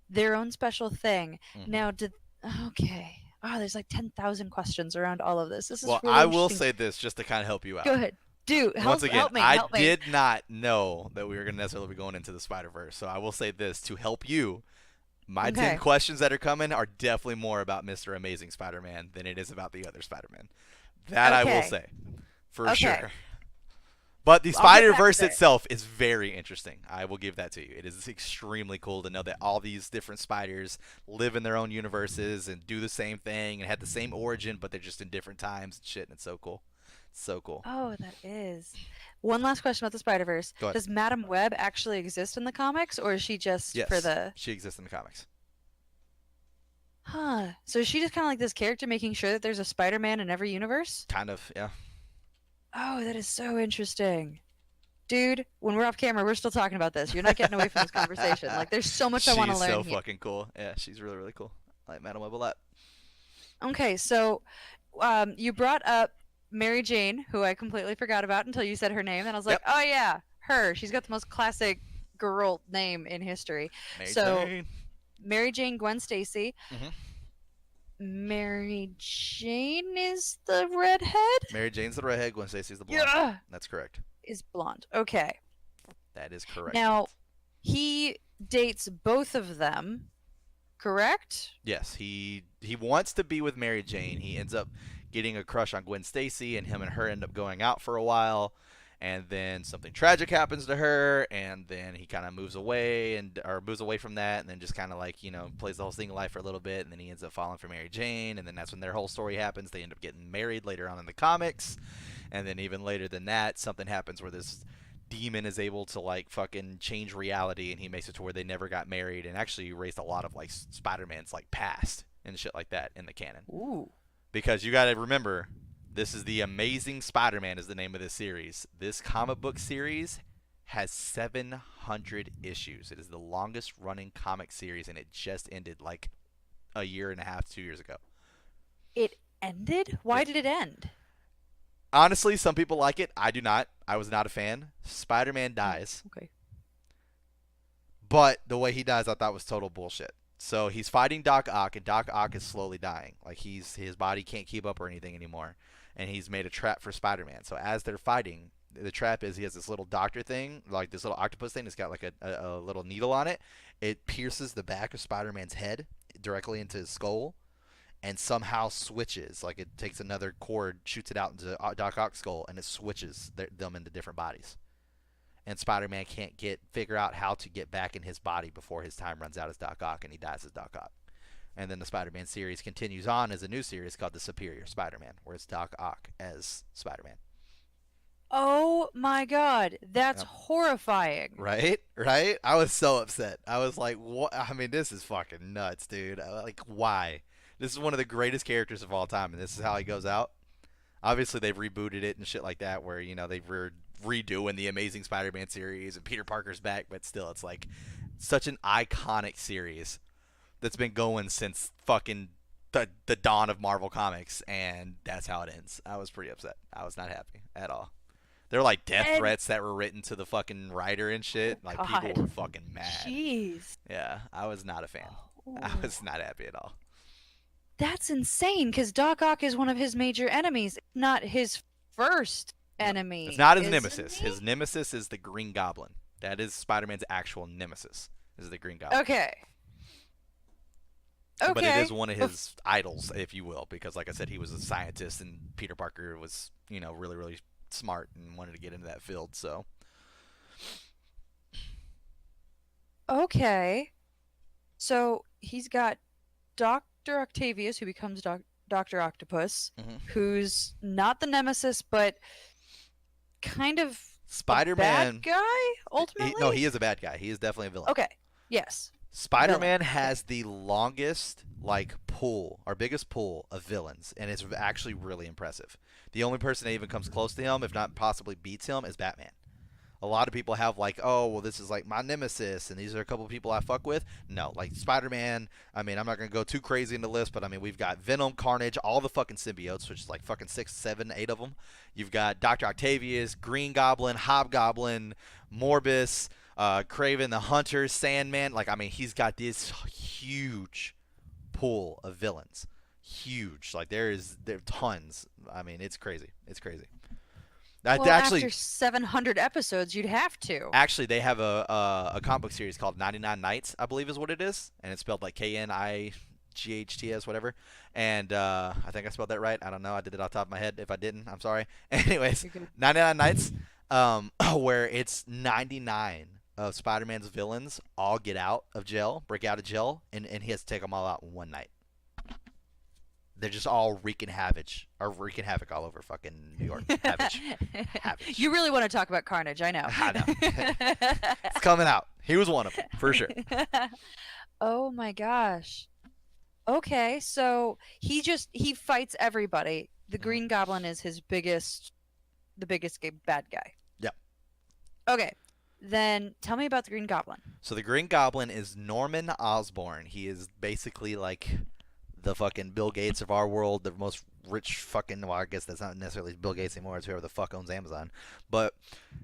Speaker 1: their own special thing.
Speaker 2: Hmm.
Speaker 1: Now, did okay. Oh, there's like 10,000 questions around all of this. This
Speaker 2: Well,
Speaker 1: is really
Speaker 2: I will
Speaker 1: interesting.
Speaker 2: say this just to kind of help you
Speaker 1: Go
Speaker 2: out.
Speaker 1: ahead. Do
Speaker 2: Once again,
Speaker 1: help me,
Speaker 2: I
Speaker 1: help me.
Speaker 2: did not know that we were going to necessarily be going into the Spider Verse. So I will say this to help you. My 10
Speaker 1: Okay.
Speaker 2: questions that are coming are definitely more about Mr. Amazing Spider Man than it is about the other Spider Man. That I will
Speaker 1: Okay.
Speaker 2: say for
Speaker 1: Okay.
Speaker 2: sure. But the
Speaker 1: I'll get
Speaker 2: Spider
Speaker 1: back to
Speaker 2: Verse
Speaker 1: there.
Speaker 2: itself is very interesting. I will give that to you. It is extremely cool to know that all these different spiders live in their own universes and do the same thing and had the same origin, but they're just in different times and shit. And it's so cool. So cool.
Speaker 1: Oh, that is. One last question about the Spider-Verse.
Speaker 2: Go ahead.
Speaker 1: Does Madam Web actually exist in the comics, or is she just for
Speaker 2: Yes,
Speaker 1: the...
Speaker 2: she exists in the comics.
Speaker 1: Huh. So is she just kind of like this character making sure that there's a Spider-Man in every universe?
Speaker 2: Kind of, yeah.
Speaker 1: Oh, that is so interesting. Dude, when we're off camera, we're still talking about this. You're not getting away from this conversation. Like, there's so much I want to
Speaker 2: She's
Speaker 1: learn
Speaker 2: so
Speaker 1: here.
Speaker 2: fucking cool. Yeah, she's really, really cool. I like Madam Web a lot.
Speaker 1: Okay, so you brought up Mary Jane, who I completely forgot about until you said her name, and I was like,
Speaker 2: Yep.
Speaker 1: oh yeah, her. She's got the most classic girl name in history.
Speaker 2: Mary
Speaker 1: So
Speaker 2: Jane.
Speaker 1: Mary Jane Gwen Stacy.
Speaker 2: Hmm.
Speaker 1: Mary Jane is the redhead?
Speaker 2: Mary Jane's the redhead. Gwen Stacy's the blonde.
Speaker 1: Yeah.
Speaker 2: That's correct.
Speaker 1: Is blonde. Okay.
Speaker 2: That is correct.
Speaker 1: Now, he dates both of them, correct?
Speaker 2: Yes, he wants to be with Mary Jane. He ends up getting a crush on Gwen Stacy, and him and her end up going out for a while. And then something tragic happens to her, and then he kind of moves away or moves away from that, and then just kind of like plays the whole single life for a little bit, and then he ends up falling for Mary Jane, and then that's when their whole story happens. They end up getting married later on in the comics, and then even later than that, something happens where this demon is able to like fucking change reality, and he makes it to where they never got married, and actually erased a lot of like Spider-Man's like past and shit like that in the canon.
Speaker 1: Ooh.
Speaker 2: Because you got to remember, this is the Amazing Spider-Man is the name of this series. This comic book series has 700 issues. It is the longest running comic series, and it just ended like a year and a half, 2 years ago.
Speaker 1: It ended? Why did it end?
Speaker 2: Honestly, some people like it. I do not. I was not a fan. Spider-Man dies,
Speaker 1: Okay.
Speaker 2: but the way he dies, I thought was total bullshit. So he's fighting Doc Ock, and Doc Ock is slowly dying. Like his body can't keep up or anything anymore, and he's made a trap for Spider-Man. So as they're fighting, the trap is he has this little doctor thing, like this little octopus thing that's got like a little needle on it. It pierces the back of Spider-Man's head directly into his skull, and somehow switches. Like it takes another cord, shoots it out into Doc Ock's skull, and it switches them into different bodies. And Spider-Man can't figure out how to get back in his body before his time runs out as Doc Ock, and he dies as Doc Ock. And then the Spider-Man series continues on as a new series called The Superior Spider-Man, where it's Doc Ock as Spider-Man.
Speaker 1: Oh my god, that's
Speaker 2: Yep.
Speaker 1: horrifying.
Speaker 2: Right? Right? I was so upset. I was like, what? I mean, this is fucking nuts, dude. Like, why? This is one of the greatest characters of all time, and this is how he goes out. Obviously, they've rebooted it and shit like that, where, you know, they've redoing the Amazing Spider-Man series, and Peter Parker's back, but still, it's like such an iconic series that's been going since fucking the dawn of Marvel Comics, and that's how it ends. I was pretty upset. I was not happy at all. There were like death
Speaker 1: And-
Speaker 2: threats that were written to the fucking writer and shit.
Speaker 1: Oh,
Speaker 2: Like
Speaker 1: God.
Speaker 2: people were fucking mad.
Speaker 1: Jeez.
Speaker 2: Yeah, I was not a fan. I
Speaker 1: Oh.
Speaker 2: was not happy at all.
Speaker 1: That's insane, because Doc Ock is one of his major enemies, not his first enemy.
Speaker 2: It's not his
Speaker 1: isn't
Speaker 2: nemesis.
Speaker 1: he?
Speaker 2: His nemesis is the Green Goblin. That is Spider-Man's actual nemesis. Is the Green Goblin.
Speaker 1: Okay. Okay.
Speaker 2: But it is one of his idols, if you will, because like I said, he was a scientist, and Peter Parker was, you know, really, really smart and wanted to get into that field. So
Speaker 1: Okay. So he's got Dr. Octavius, who becomes Dr. Octopus,
Speaker 2: Mhm.
Speaker 1: who's not the nemesis, but kind of a
Speaker 2: Spider-Man.
Speaker 1: bad guy, ultimately?
Speaker 2: No, he is a bad guy. He is definitely a villain.
Speaker 1: Okay. Yes.
Speaker 2: Spider-Man has the longest like pool, our biggest pool of villains, and it's actually really impressive. The only person that even comes close to him, if not possibly beats him, is Batman. A lot of people have like, oh, well, this is like my nemesis, and these are a couple of people I fuck with. No, like Spider-Man. I mean, I'm not gonna go too crazy in the list, but I mean, we've got Venom, Carnage, all the fucking symbiotes, which is like fucking 6, 7, 8 of them. You've got Dr. Octavius, Green Goblin, Hobgoblin, Morbus, Craven the Hunter, Sandman. Like, I mean, he's got this huge pool of villains. Huge. Like, there are tons. I mean, it's crazy. It's crazy.
Speaker 1: Well,
Speaker 2: Actually,
Speaker 1: after 700 episodes, you'd have to.
Speaker 2: Actually, they have a comic book series called 99 Nights, I believe is what it is, and it's spelled like KNIGHTS, whatever. And I think I spelled that right. I don't know. I did it off the top of my head. If I didn't, I'm sorry. Anyways,
Speaker 1: You're good.
Speaker 2: 99 Nights, where it's 99 of Spider-Man's villains all get out of jail, break out of jail, and he has to take them all out in one night. They're just all wreaking havoc all over fucking New York. Havage.
Speaker 1: You really want to talk about Carnage, I know.
Speaker 2: I know. It's coming out. He was one of them, for sure.
Speaker 1: Oh my gosh. Okay, so he fights everybody. The
Speaker 2: Mhm.
Speaker 1: Green Goblin is the biggest bad guy.
Speaker 2: Yep.
Speaker 1: Okay, then tell me about the Green Goblin.
Speaker 2: So the Green Goblin is Norman Osborn. He is basically like the fucking Bill Gates of our world, the most rich fucking, well, I guess that's not necessarily Bill Gates anymore, it's whoever the fuck owns Amazon. But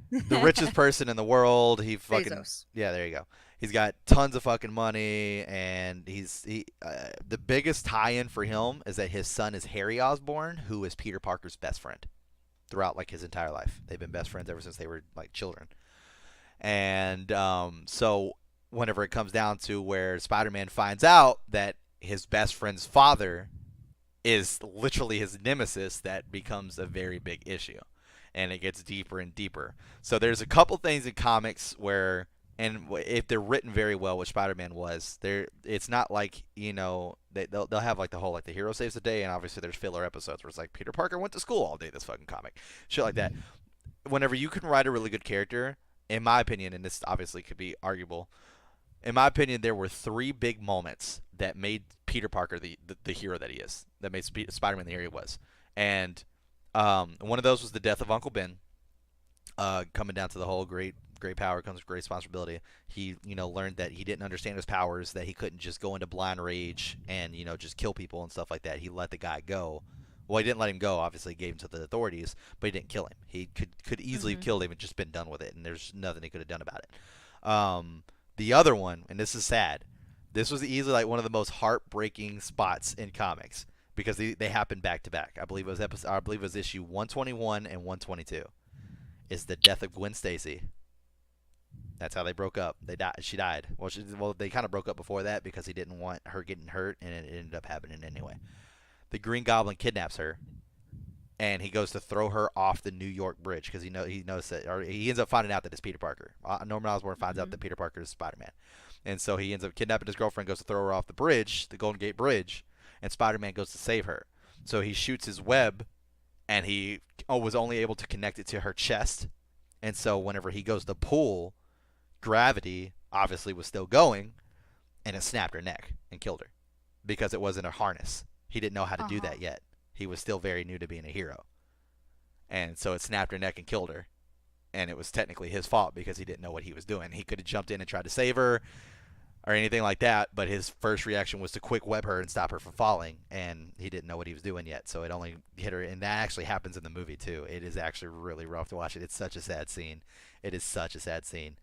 Speaker 2: the richest person in the world, he fucking,
Speaker 1: Bezos.
Speaker 2: yeah, there you go. He's got tons of fucking money, and the biggest tie-in for him is that his son is Harry Osborn, who is Peter Parker's best friend throughout like his entire life. They've been best friends ever since they were like children. And so whenever it comes down to where Spider-Man finds out that his best friend's father is literally his nemesis, that becomes a very big issue, and it gets deeper and deeper. So there's a couple things in comics where, and if they're written very well, which Spider-Man was, it's not like, you know, they'll have like the whole like the hero saves the day, and obviously there's filler episodes where it's like Peter Parker went to school all day, this fucking comic, shit like that. whenever you can write a really good character, in my opinion, and this obviously could be arguable, in my opinion, there were three big moments that made Peter Parker the hero that he is, that made Spider-Man the hero he was. And one of those was the death of Uncle Ben, coming down to the whole great power comes with great responsibility. He, learned that he didn't understand his powers, that he couldn't just go into blind rage and, just kill people and stuff like that. He let the guy go. Well, he didn't let him go. Obviously, he gave him to the authorities, but he didn't kill him. He could easily have killed him and just been done with it, and there's nothing he could have done about it. The other one, and this is sad, this was easily like one of the most heartbreaking spots in comics because they happened back to back. I believe it was issue 121 and 122. Is the death of Gwen Stacy. That's how they broke up. She died. Well, they kind of broke up before that because he didn't want her getting hurt, and it ended up happening anyway. The Green Goblin kidnaps her, and he goes to throw her off the New York Bridge because he knows that, or he ends up finding out that it's Peter Parker. Norman Osborn finds out that Peter Parker is Spider-Man, and so he ends up kidnapping his girlfriend, goes to throw her off the bridge, the Golden Gate Bridge, and Spider-Man goes to save her. So he shoots his web, and he was only able to connect it to her chest, and so whenever he goes to pull, gravity obviously was still going, and it snapped her neck and killed her because it wasn't a harness. He didn't know how to do that yet. He was still very new to being a hero. And so it snapped her neck and killed her. And it was technically his fault because he didn't know what he was doing. He could have jumped in and tried to save her or anything like that, but his first reaction was to quick web her and stop her from falling, and he didn't know what he was doing yet, so it only hit her, and that actually happens in the movie too. It is actually really rough to watch it. It's such a sad scene. It is such a sad scene.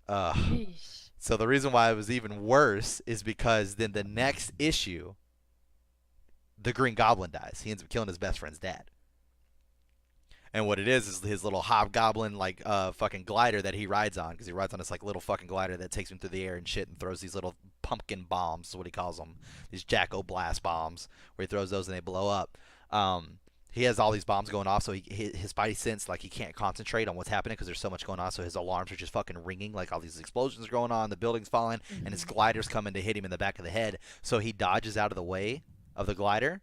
Speaker 2: So the reason why it was even worse is because then the next issue, the Green Goblin dies. He ends up killing his best friend's dad. And what it is his little hobgoblin fucking glider that he rides on, because he rides on this like little fucking glider that takes him through the air and shit and throws these little pumpkin bombs, is what he calls them, these Jack-O-Blast bombs, where he throws those and they blow up. He has all these bombs going off, so his spidey sense, like, he can't concentrate on what's happening because there's so much going on, so his alarms are just fucking ringing, like all these explosions are going on, the building's falling, and his glider's coming to hit him in the back of the head, so he dodges out of the way of the glider,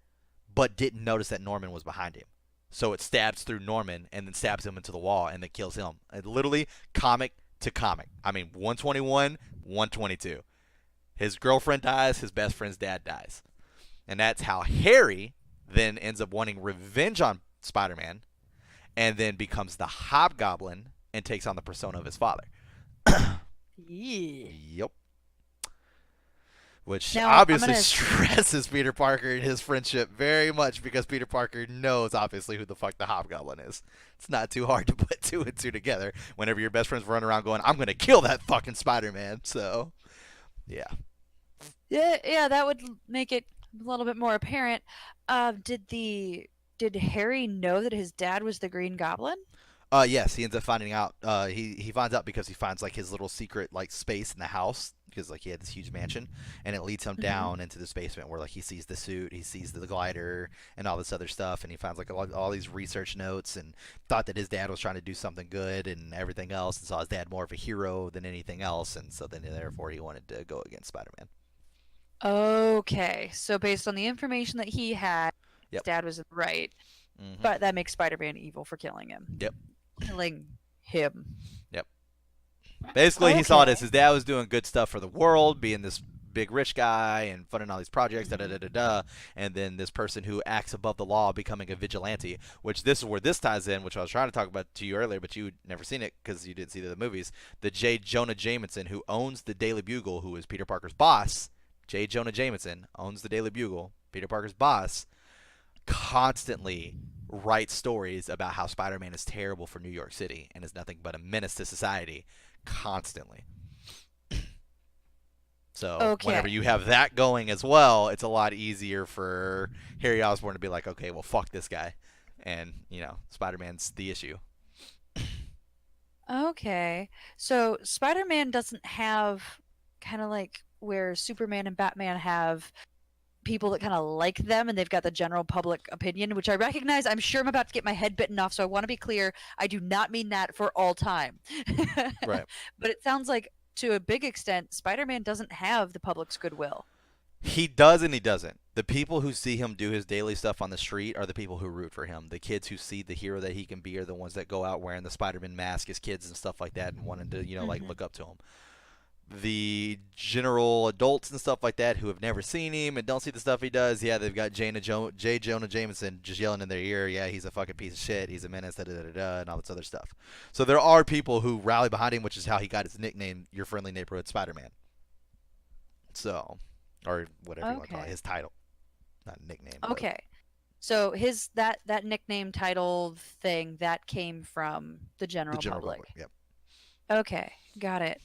Speaker 2: but didn't notice that Norman was behind him. So it stabs through Norman and then stabs him into the wall and then kills him. It literally comic to comic. I mean, 121, 122. His girlfriend dies, his best friend's dad dies. And that's how Harry then ends up wanting revenge on Spider-Man and then becomes the Hobgoblin and takes on the persona of his father. Yep. Which
Speaker 1: Now,
Speaker 2: obviously stresses Peter Parker and his friendship very much because Peter Parker knows obviously who the fuck the Hobgoblin is. It's not too hard to put two and two together whenever your best friends run around going, I'm going to kill that fucking Spider-Man. So, yeah.
Speaker 1: Yeah, that would make it a little bit more apparent. Did Harry know that his dad was the Green Goblin?
Speaker 2: Yes, he ends up finding out. He finds out because he finds like his little secret like space in the house because like he had this huge mansion, and it leads him down into this basement where like he sees the suit, he sees the glider, and all this other stuff, and he finds like all these research notes, and thought that his dad was trying to do something good and everything else, and saw his dad more of a hero than anything else, and so then therefore he wanted to go against Spider-Man.
Speaker 1: Okay, so based on the information that he had, his
Speaker 2: Yep.
Speaker 1: dad was right,
Speaker 2: Mm-hmm.
Speaker 1: but that makes Spider-Man evil for killing him.
Speaker 2: Yep.
Speaker 1: Killing him.
Speaker 2: Yep. Basically, he saw it
Speaker 1: Okay.
Speaker 2: as his dad was doing good stuff for the world, being this big rich guy and funding all these projects, da da da da da, and then this person who acts above the law becoming a vigilante, which this is where this ties in, which I was trying to talk about to you earlier, but you'd never seen it because you didn't see the movies. The J. Jonah Jameson, who owns the Daily Bugle, who is Peter Parker's boss, J. Jonah Jameson owns the Daily Bugle, Peter Parker's boss, constantly writes stories about how Spider-Man is terrible for New York City and is nothing but a menace to society constantly. So whenever you have that going as well, it's a lot easier for Harry Osborn to be like, okay, well, fuck this guy. And, Spider-Man's the issue.
Speaker 1: Okay, so Spider-Man doesn't have kind of like where Superman and Batman have people that kind of like them and they've got the general public opinion, which I recognize. I'm sure I'm about to get my head bitten off, so I want to be clear. I do not mean that for all time.
Speaker 2: Right.
Speaker 1: But it sounds like to a big extent, Spider-Man doesn't have the public's goodwill.
Speaker 2: He does and he doesn't. The people who see him do his daily stuff on the street are the people who root for him. The kids who see the hero that he can be are the ones that go out wearing the Spider-Man mask as kids and stuff like that and wanting to, like
Speaker 1: Hmm.
Speaker 2: look up to him. The general adults and stuff like that who have never seen him and don't see the stuff he does, yeah, they've got J. Jonah Jameson just yelling in their ear, yeah, he's a fucking piece of shit, he's a menace, da da da da, and all this other stuff. So there are people who rally behind him, which is how he got his nickname, Your Friendly Neighborhood Spider-Man. So, or whatever you want to call it,
Speaker 1: Okay.
Speaker 2: his title, not nickname, but
Speaker 1: Okay. So his that nickname title thing that came from the
Speaker 2: the
Speaker 1: general
Speaker 2: general public.
Speaker 1: public.
Speaker 2: Yep.
Speaker 1: Okay, got it.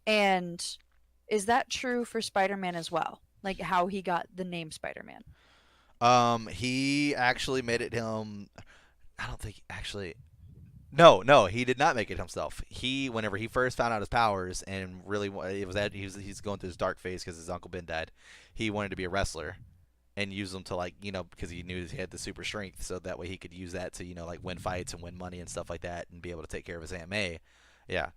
Speaker 1: And is that true for Spider-Man as well? Like how he got the name Spider-Man?
Speaker 2: He actually made it him. I don't think actually. No, no, he did not make it himself. Whenever he first found out his powers, and really, it was that he's going through his dark phase because his uncle Ben died. He wanted to be a wrestler and use them to like because he knew he had the super strength, so that way he could use that to like win fights and win money and stuff like that, and be able to take care of his Aunt May. Yeah,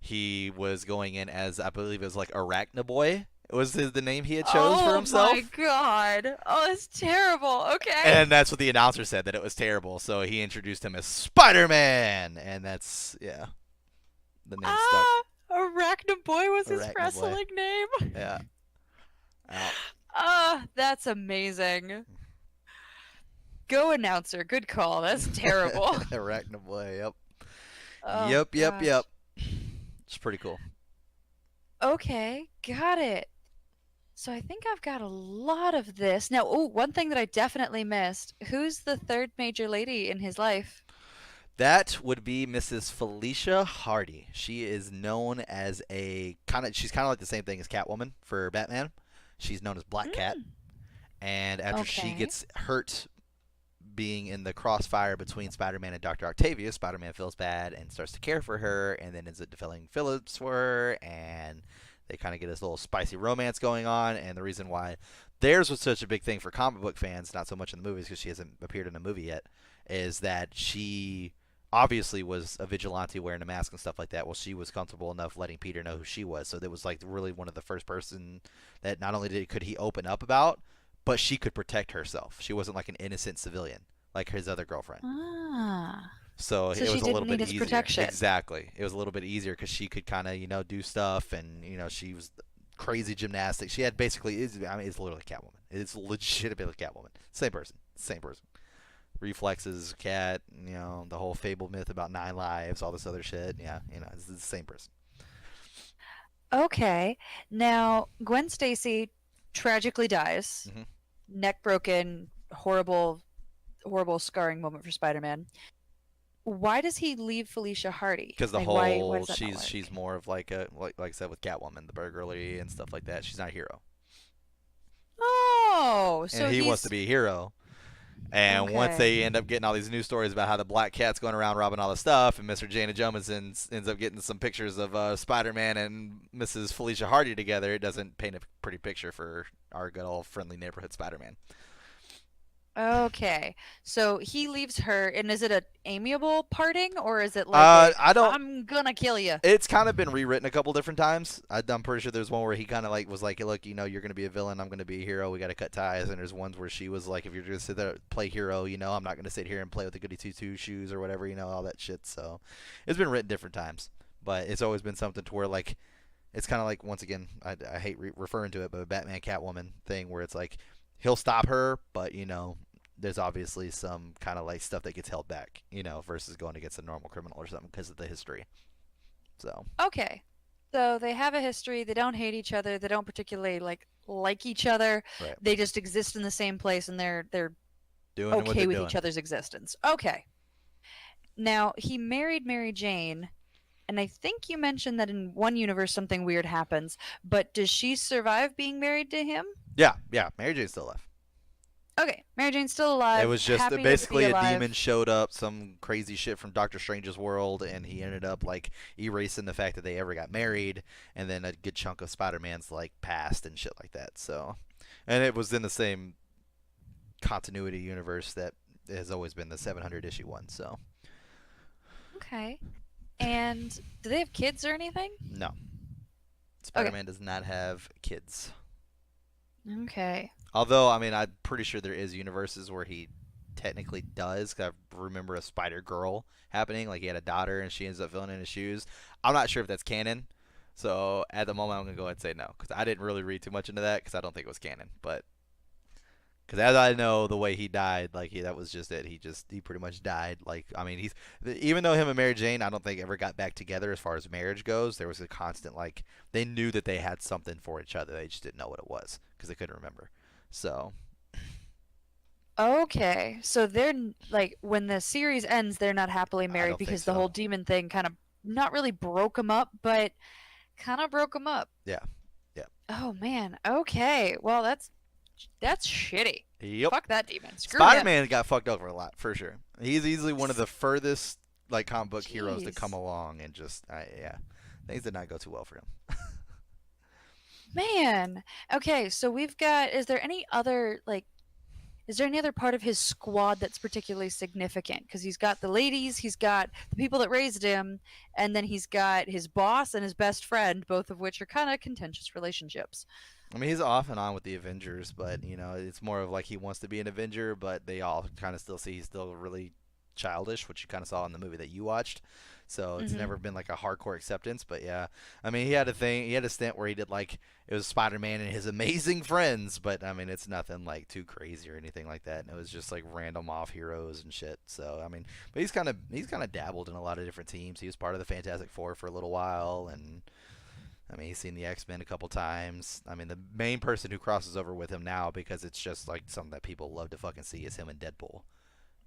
Speaker 2: he was going in as I believe it was like Arachnaboy. Was the name he had chose for
Speaker 1: Oh my
Speaker 2: himself?
Speaker 1: god. Oh, it's terrible. Okay.
Speaker 2: And that's what the announcer said, that it was terrible. So he introduced him as Spider-Man, and that's the name stuck.
Speaker 1: Ah, Arachna Boy was his
Speaker 2: Arachnaboy.
Speaker 1: wrestling name.
Speaker 2: Yeah. Out.
Speaker 1: Ah, that's amazing. Go announcer. Good call. That's terrible.
Speaker 2: Arachnaboy. Yep.
Speaker 1: Oh
Speaker 2: Yep. Yep. Yep.
Speaker 1: gosh.
Speaker 2: It's pretty cool.
Speaker 1: Okay, got it. So I think I've got a lot of this. Now, oh, one thing that I definitely missed. Who's the third major lady in his life?
Speaker 2: That would be Mrs. Felicia Hardy. She is known as she's kind of like the same thing as Catwoman for Batman. She's known as Black Cat.
Speaker 1: Mm,
Speaker 2: And after she
Speaker 1: okay.
Speaker 2: gets hurt being in the crossfire between Spider-Man and Dr. Octavius, Spider-Man feels bad and starts to care for her, and then ends up developing Phillips for her, and they kind of get this little spicy romance going on. And the reason why theirs was such a big thing for comic book fans, not so much in the movies because she hasn't appeared in a movie yet, is that she obviously was a vigilante wearing a mask and stuff like that. Well, she was comfortable enough letting Peter know who she was, so that was like really one of the first person that not only could he open up about, but she could protect herself. She wasn't like an innocent civilian like his other girlfriend.
Speaker 1: Ah,
Speaker 2: So
Speaker 1: so
Speaker 2: it
Speaker 1: she
Speaker 2: was a little
Speaker 1: didn't need
Speaker 2: bit
Speaker 1: his
Speaker 2: easier.
Speaker 1: protection.
Speaker 2: Exactly. It was a little bit easier because she could kind of, do stuff, and, she was crazy gymnastics. She had basically, it's literally Catwoman. It's legitimately Catwoman. Same person. Same person. Reflexes, cat, the whole fable myth about 9 lives, all this other shit. Yeah, it's the same person.
Speaker 1: Okay. Now, Gwen Stacy tragically dies.
Speaker 2: hmm
Speaker 1: Neck broken, horrible, horrible scarring moment for Spider-Man. Why does he leave Felicia Hardy?
Speaker 2: Because the
Speaker 1: Like, why
Speaker 2: whole
Speaker 1: does that not
Speaker 2: she's
Speaker 1: work?
Speaker 2: more of like like I said with Catwoman, the burglary and stuff like that. She's not a hero,
Speaker 1: Oh,
Speaker 2: and
Speaker 1: so
Speaker 2: he wants to
Speaker 1: he's
Speaker 2: be a hero. And once
Speaker 1: okay.
Speaker 2: they end up getting all these news stories about how the Black Cat's going around robbing all the stuff, and Mr. Jana Jomason ends up getting some pictures of Spider-Man and Mrs. Felicia Hardy together, it doesn't paint a pretty picture for our good old friendly neighborhood Spider-Man.
Speaker 1: Okay. So he leaves her, and is it a amiable parting, or is it like a
Speaker 2: I don't.
Speaker 1: I'm gonna kill you?
Speaker 2: It's kind of been rewritten a couple different times. I'm pretty sure there's one where he kind of like was like, "Look, you're gonna be a villain. I'm gonna be a hero. We got to cut ties." And there's ones where she was like, "If you're gonna sit there play hero, I'm not gonna sit here and play with the goody two shoes or whatever, all that shit." So it's been written different times, but it's always been something to where like it's kind of like once again, I hate referring to it, but a Batman Catwoman thing where it's like he'll stop her, but there's obviously some kind of like stuff that gets held back, versus going against a normal criminal or something because of the history. So
Speaker 1: Okay. So they have a history. They don't hate each other. They don't particularly like each other.
Speaker 2: right,
Speaker 1: They just exist in the same place, and they're
Speaker 2: doing what
Speaker 1: okay
Speaker 2: they're
Speaker 1: with
Speaker 2: doing.
Speaker 1: each other's existence. Okay. Now he married Mary Jane, and I think you mentioned that in one universe something weird happens. But does she survive being married to him?
Speaker 2: Yeah, yeah. Mary Jane's still alive.
Speaker 1: Okay, Mary Jane's still
Speaker 2: It
Speaker 1: alive,
Speaker 2: was just
Speaker 1: happy to be
Speaker 2: basically a
Speaker 1: alive.
Speaker 2: demon showed up, some crazy shit from Doctor Strange's world, and he ended up like erasing the fact that they ever got married, and then a good chunk of Spider-Man's like past and shit like that. So, and it was in the same continuity universe that has always been the 700 issue one. So,
Speaker 1: Okay. And do they have kids or anything?
Speaker 2: no,
Speaker 1: Okay.
Speaker 2: Spider-Man does not have kids.
Speaker 1: Okay.
Speaker 2: Although, I mean, I'm pretty sure there is universes where he technically does. 'Cause I remember a Spider Girl happening, like he had a daughter and she ends up filling in his shoes. I'm not sure if that's canon. So at the moment, I'm gonna go ahead and say no, because I didn't really read too much into that, because I don't think it was canon. But because as I know, the way he died, like that was just it. He pretty much died. Like I mean, even though him and Mary Jane, I don't think ever got back together as far as marriage goes. There was a constant like they knew that they had something for each other. They just didn't know what it was because they couldn't remember. So
Speaker 1: Okay. So like when the series ends, they're not happily
Speaker 2: I
Speaker 1: married
Speaker 2: don't think
Speaker 1: because the whole
Speaker 2: so.
Speaker 1: demon thing kind of not really broke them up, but kind of broke them up.
Speaker 2: Yeah. Yeah.
Speaker 1: Oh man. Okay. Well, that's shitty.
Speaker 2: Yep.
Speaker 1: Fuck that demon. Screw
Speaker 2: Spider
Speaker 1: him.
Speaker 2: Man got fucked over a lot for sure. He's easily one of the furthest like comic book heroes to come
Speaker 1: Jeez.
Speaker 2: along, and just yeah, things did not go too well for him.
Speaker 1: Man. Okay, so we've got is there any other part of his squad that's particularly significant? Because he's got the ladies, he's got the people that raised him, and then he's got his boss and his best friend, both of which are kind of contentious relationships.
Speaker 2: I mean, he's off and on with the Avengers, but it's more of like he wants to be an Avenger, but they all kind of still see he's still really childish, which you kind of saw in the movie that you watched. So it's
Speaker 1: Hmm.
Speaker 2: never been like a hardcore acceptance, but yeah, I mean, he had a stint where he did like it was Spider-Man and his amazing friends, but I mean, it's nothing like too crazy or anything like that, and it was just like random off heroes and shit. So I mean, but he's kind of dabbled in a lot of different teams. He was part of the Fantastic Four for a little while, and I mean, he's seen the X Men a couple times. I mean, the main person who crosses over with him now, because it's just like something that people love to fucking see, is him and Deadpool.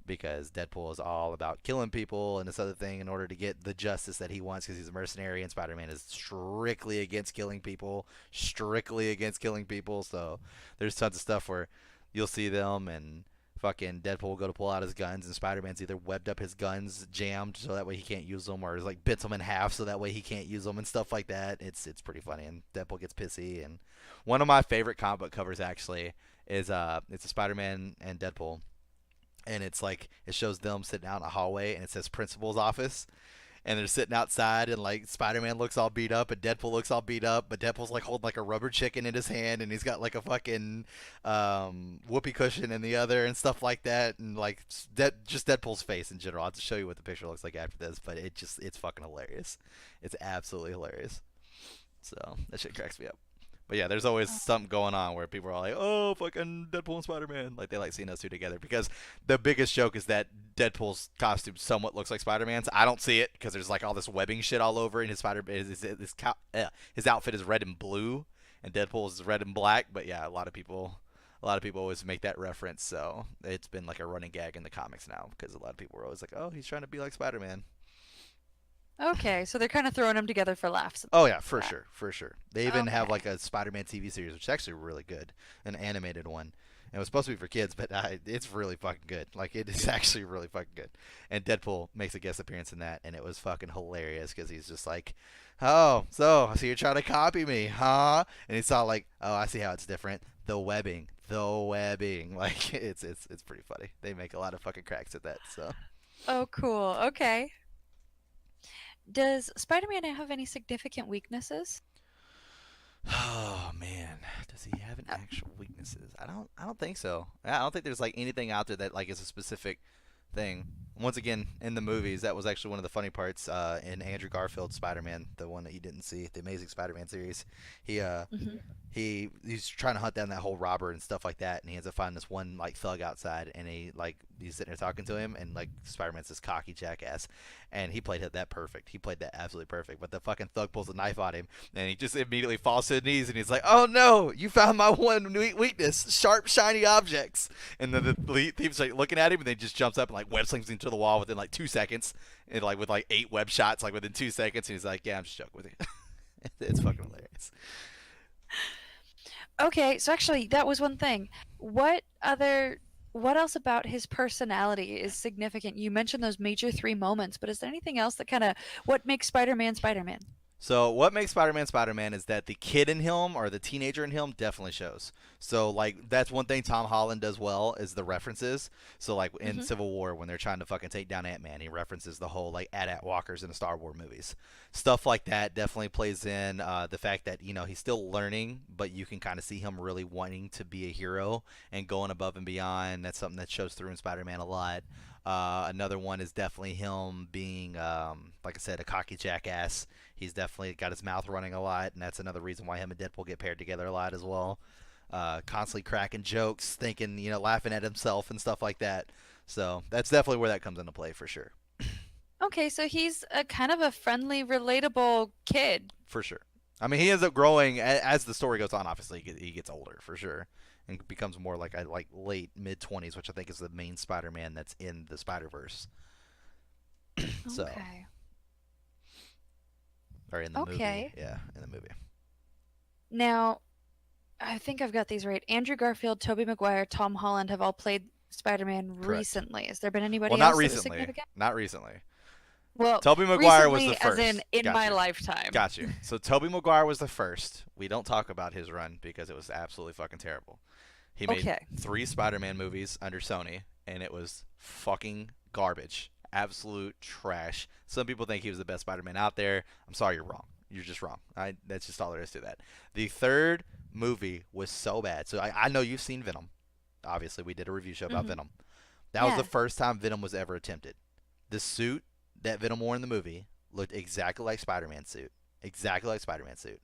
Speaker 2: Because Deadpool is all about killing people and this other thing in order to get the justice that he wants, because he's a mercenary, and Spider Man is strictly against killing people. Strictly against killing people. So there's tons of stuff where you'll see them and fucking Deadpool will go to pull out his guns, and Spider-Man's either webbed up his guns jammed so that way he can't use them, or is like bits them in half so that way he can't use them and stuff like that. It's pretty funny, and Deadpool gets pissy. And one of my favorite comic book covers actually is it's a Spider-Man and Deadpool, and it's like it shows them sitting out in a hallway, and it says principal's office, and they're sitting outside, and like Spider-Man looks all beat up and Deadpool looks all beat up, but Deadpool's like holding like a rubber chicken in his hand, and he's got like a fucking whoopee cushion in the other and stuff like that, and like just Deadpool's face in general. I'll have to show you what the picture looks like after this, but it's fucking hilarious. It's absolutely hilarious. So that shit cracks me up. But yeah, there's always something going on where people are like, "Oh, fucking Deadpool and Spider-Man!" Like they like seeing those two together, because the biggest joke is that Deadpool's costume somewhat looks like Spider-Man's. I don't see it because there's like all this webbing shit all over, and his outfit is red and blue, and Deadpool's is red and black. But yeah, a lot of people always make that reference, so it's been like a running gag in the comics now, because a lot of people are always like, "Oh, he's trying to be like Spider-Man."
Speaker 1: Okay, so they're kind of throwing them together for laughs.
Speaker 2: Oh yeah, for
Speaker 1: That.
Speaker 2: sure, for sure. They even have
Speaker 1: Okay.
Speaker 2: like a Spider-Man TV series, which is actually really good, an animated one. And it was supposed to be for kids, but it's really fucking good. Like it is actually really fucking good. And Deadpool makes a guest appearance in that, and it was fucking hilarious because he's just like, "Oh, so you're trying to copy me, huh?" And he's all like, "Oh, I see how it's different. The webbing, the webbing." Like it's pretty funny. They make a lot of fucking cracks at that. So.
Speaker 1: Oh, cool. Okay. Does Spider-Man have any significant weaknesses?
Speaker 2: Oh man, does he have an actual weaknesses? I don't think so. I don't think there's like anything out there that like is a specific thing. Once again, in the movies, that was actually one of the funny parts. In Andrew Garfield's Spider-Man, the one that you didn't see, the Amazing Spider-Man series, he uh
Speaker 1: Hmm.
Speaker 2: he's trying to hunt down that whole robber and stuff like that, and he ends up finding this one like thug outside, and he's sitting there talking to him, and like Spider-Man's this cocky jackass, and he played that perfect. He played that absolutely perfect. But the fucking thug pulls a knife on him, and he just immediately falls to his knees, and he's like, "Oh no, you found my one weakness: sharp, shiny objects." And then the lead thief's like looking at him, and then he just jumps up and like web slings him to the wall within like 2 seconds, and like with like 8 web shots like within 2 seconds, and he's like, "Yeah, I'm just joking with you." It's fucking hilarious.
Speaker 1: Okay, so actually, that was one thing. What other, what else about his personality is significant? You mentioned those major three moments, but is there anything else that kind of what makes Spider-Man Spider-Man?
Speaker 2: So what makes Spider-Man Spider-Man is that the kid in him or the teenager in him definitely shows. So like that's one thing Tom Holland does well is the references. So like in
Speaker 1: Hmm.
Speaker 2: Civil War when they're trying to fucking take down Ant-Man, he references the whole like AT-AT walkers in the Star Wars movies. Stuff like that definitely plays in the fact that he's still learning, but you can kind of see him really wanting to be a hero and going above and beyond. That's something that shows through in Spider-Man a lot. Another one is definitely him being, like I said, a cocky jackass. He's definitely got his mouth running a lot, and that's another reason why him and Deadpool get paired together a lot as well. Constantly cracking jokes, thinking, laughing at himself and stuff like that. So that's definitely where that comes into play for sure.
Speaker 1: Okay, so he's a kind of a friendly, relatable kid.
Speaker 2: For sure. I mean, he ends up growing as the story goes on. Obviously, he gets older for sure, and becomes more like late mid 20s, which I think is the main Spider-Man that's in the Spider Verse. So,
Speaker 1: Okay.
Speaker 2: or in the movie,
Speaker 1: Okay.
Speaker 2: yeah, in the movie.
Speaker 1: Now, I think I've got these right. Andrew Garfield, Tobey Maguire, Tom Holland have all played Spider-Man
Speaker 2: Correct.
Speaker 1: recently. Has there been
Speaker 2: Well,
Speaker 1: anybody
Speaker 2: not
Speaker 1: else that was
Speaker 2: recently.
Speaker 1: significant?
Speaker 2: Not recently.
Speaker 1: Well,
Speaker 2: Tobey Maguire was the
Speaker 1: recently as
Speaker 2: first.
Speaker 1: in
Speaker 2: Got
Speaker 1: my
Speaker 2: you.
Speaker 1: lifetime.
Speaker 2: Got you. So Tobey Maguire was the first. We don't talk about his run because it was absolutely fucking terrible. He made
Speaker 1: Okay.
Speaker 2: 3 Spider-Man movies under Sony, and it was fucking garbage. Absolute trash. Some people think he was the best Spider-Man out there. I'm sorry, you're wrong. You're just wrong. That's just all there is to that. The third movie was so bad. So I know you've seen Venom. Obviously, we did a review show about
Speaker 1: Hmm.
Speaker 2: Venom. That was the
Speaker 1: Yeah.
Speaker 2: first time Venom was ever attempted. The suit that Venom wore in the movie looked exactly like Spider-Man's suit. Exactly like Spider-Man's suit.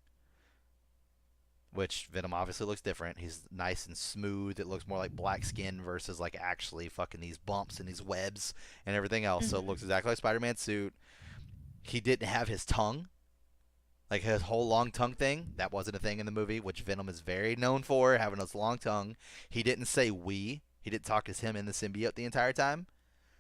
Speaker 2: Which Venom obviously looks different. He's nice and smooth. It looks more like black skin versus like actually fucking these bumps and these webs and everything else. So it
Speaker 1: Hmm.
Speaker 2: looks exactly like Spider-Man's suit. He didn't have his tongue, like his whole long tongue thing. That wasn't a thing in the movie, which Venom is very known for, having his long tongue. He didn't say we. He didn't talk as him in the symbiote the entire time.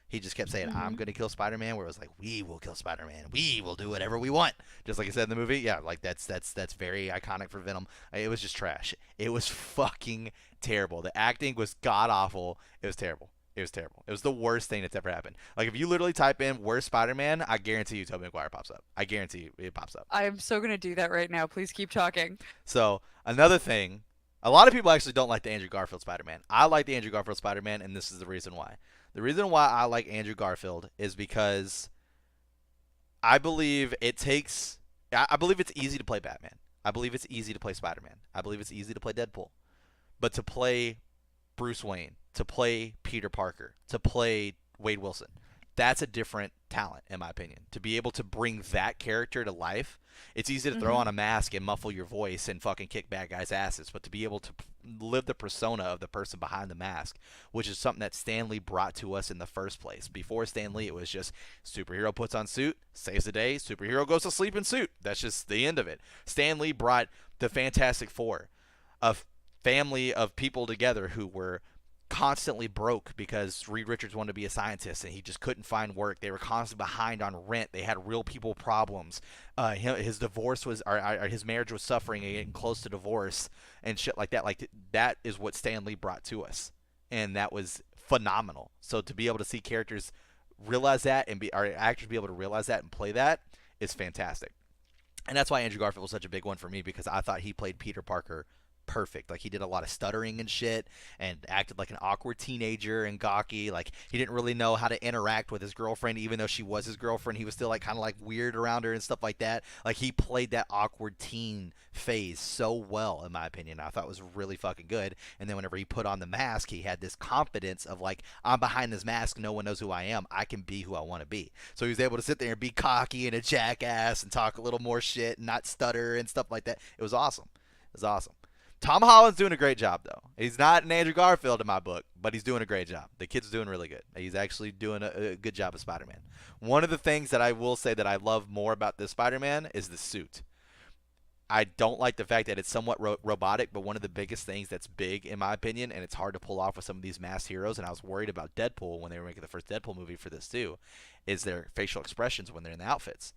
Speaker 2: He just kept saying, I'm
Speaker 1: Hmm.
Speaker 2: going to kill Spider-Man, where it was like, we will kill Spider-Man. We will do whatever we want. Just like he said in the movie. Yeah, like that's very iconic for Venom. It was just trash. It was fucking terrible. The acting was god awful. It was terrible. It was terrible. It was the worst thing that's ever happened. Like if you literally type in worst Spider-Man, I guarantee you Tobey Maguire pops up. I guarantee you it pops up.
Speaker 1: I'm so gonna do that right now. Please keep talking.
Speaker 2: So another thing, a lot of people actually don't like the Andrew Garfield Spider-Man. I like the Andrew Garfield Spider-Man, and this is the reason why. The reason why I like Andrew Garfield is because I believe it takes. I believe it's easy to play Batman. I believe it's easy to play Spider-Man. I believe it's easy to play Deadpool. But to play Bruce Wayne, to play Peter Parker, to play Wade Wilson, that's a different talent, in my opinion. To be able to bring that character to life, it's easy to throw
Speaker 1: Hmm.
Speaker 2: on a mask and muffle your voice and fucking kick bad guys' asses, but to be able to live the persona of the person behind the mask, which is something that Stan Lee brought to us in the first place. Before Stan Lee, it was just superhero puts on suit, saves the day, superhero goes to sleep in suit. That's just the end of it. Stan Lee brought the Fantastic Four, a family of people together who were constantly broke because Reed Richards wanted to be a scientist and he just couldn't find work. They were constantly behind on rent. They had real people problems. His divorce was, or his marriage was suffering and getting close to divorce and shit like that. Like that is what Stan Lee brought to us, and that was phenomenal. So to be able to see characters realize that and be, or actors be able to realize that and play that is fantastic. And that's why Andrew Garfield was such a big one for me because I thought he played Peter Parker perfect. Like he did a lot of stuttering and shit and acted like an awkward teenager and gawky. Like he didn't really know how to interact with his girlfriend even though she was his girlfriend. He was still like kind of like weird around her and stuff like that. Like he played that awkward teen phase so well in my opinion. I thought it was really fucking good. And then whenever he put on the mask, he had this confidence of like I'm behind this mask, no one knows who I am. I can be who I want to be. So he was able to sit there and be cocky and a jackass and talk a little more shit and not stutter and stuff like that. It was awesome. It was awesome. Tom Holland's doing a great job, though. He's not an Andrew Garfield in my book, but he's doing a great job. The kid's doing really good. He's actually doing a good job of Spider-Man. One of the things that I will say that I love more about this Spider-Man is the suit. I don't like the fact that it's somewhat robotic, but one of the biggest things that's big, in my opinion, and it's hard to pull off with some of these mass heroes, and I was worried about Deadpool when they were making the first Deadpool movie for this too, is their facial expressions when they're in the outfits.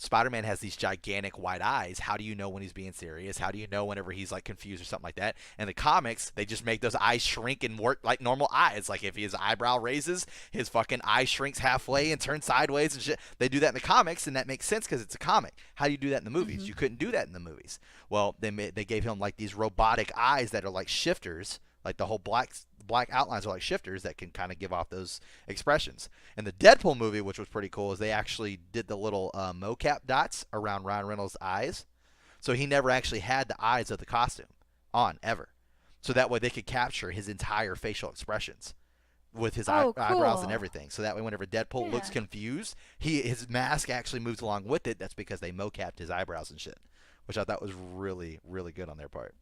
Speaker 2: Spider-Man has these gigantic white eyes. How do you know when he's being serious? How do you know whenever he's like confused or something like that? In the comics, they just make those eyes shrink and work like normal eyes. Like if his eyebrow raises, his fucking eye shrinks halfway and turns sideways and shit. They do that in the comics, and that makes sense because it's a comic. How do you do that in the movies?
Speaker 1: Mhm.
Speaker 2: You couldn't do that in the movies. Well, they gave him like these robotic eyes that are like shifters. Like the whole black outlines are like shifters that can kind of give off those expressions. In the Deadpool movie, which was pretty cool, is they actually did the little mocap dots around Ryan Reynolds' eyes, so he never actually had the eyes of the costume on ever. So that way they could capture his entire facial expressions with his
Speaker 1: Oh,
Speaker 2: eyebrows and
Speaker 1: cool.
Speaker 2: everything. So that way, whenever Deadpool looks
Speaker 1: Yeah.
Speaker 2: confused, his mask actually moves along with it. That's because they mocapped his eyebrows and shit, which I thought was really really good on their part.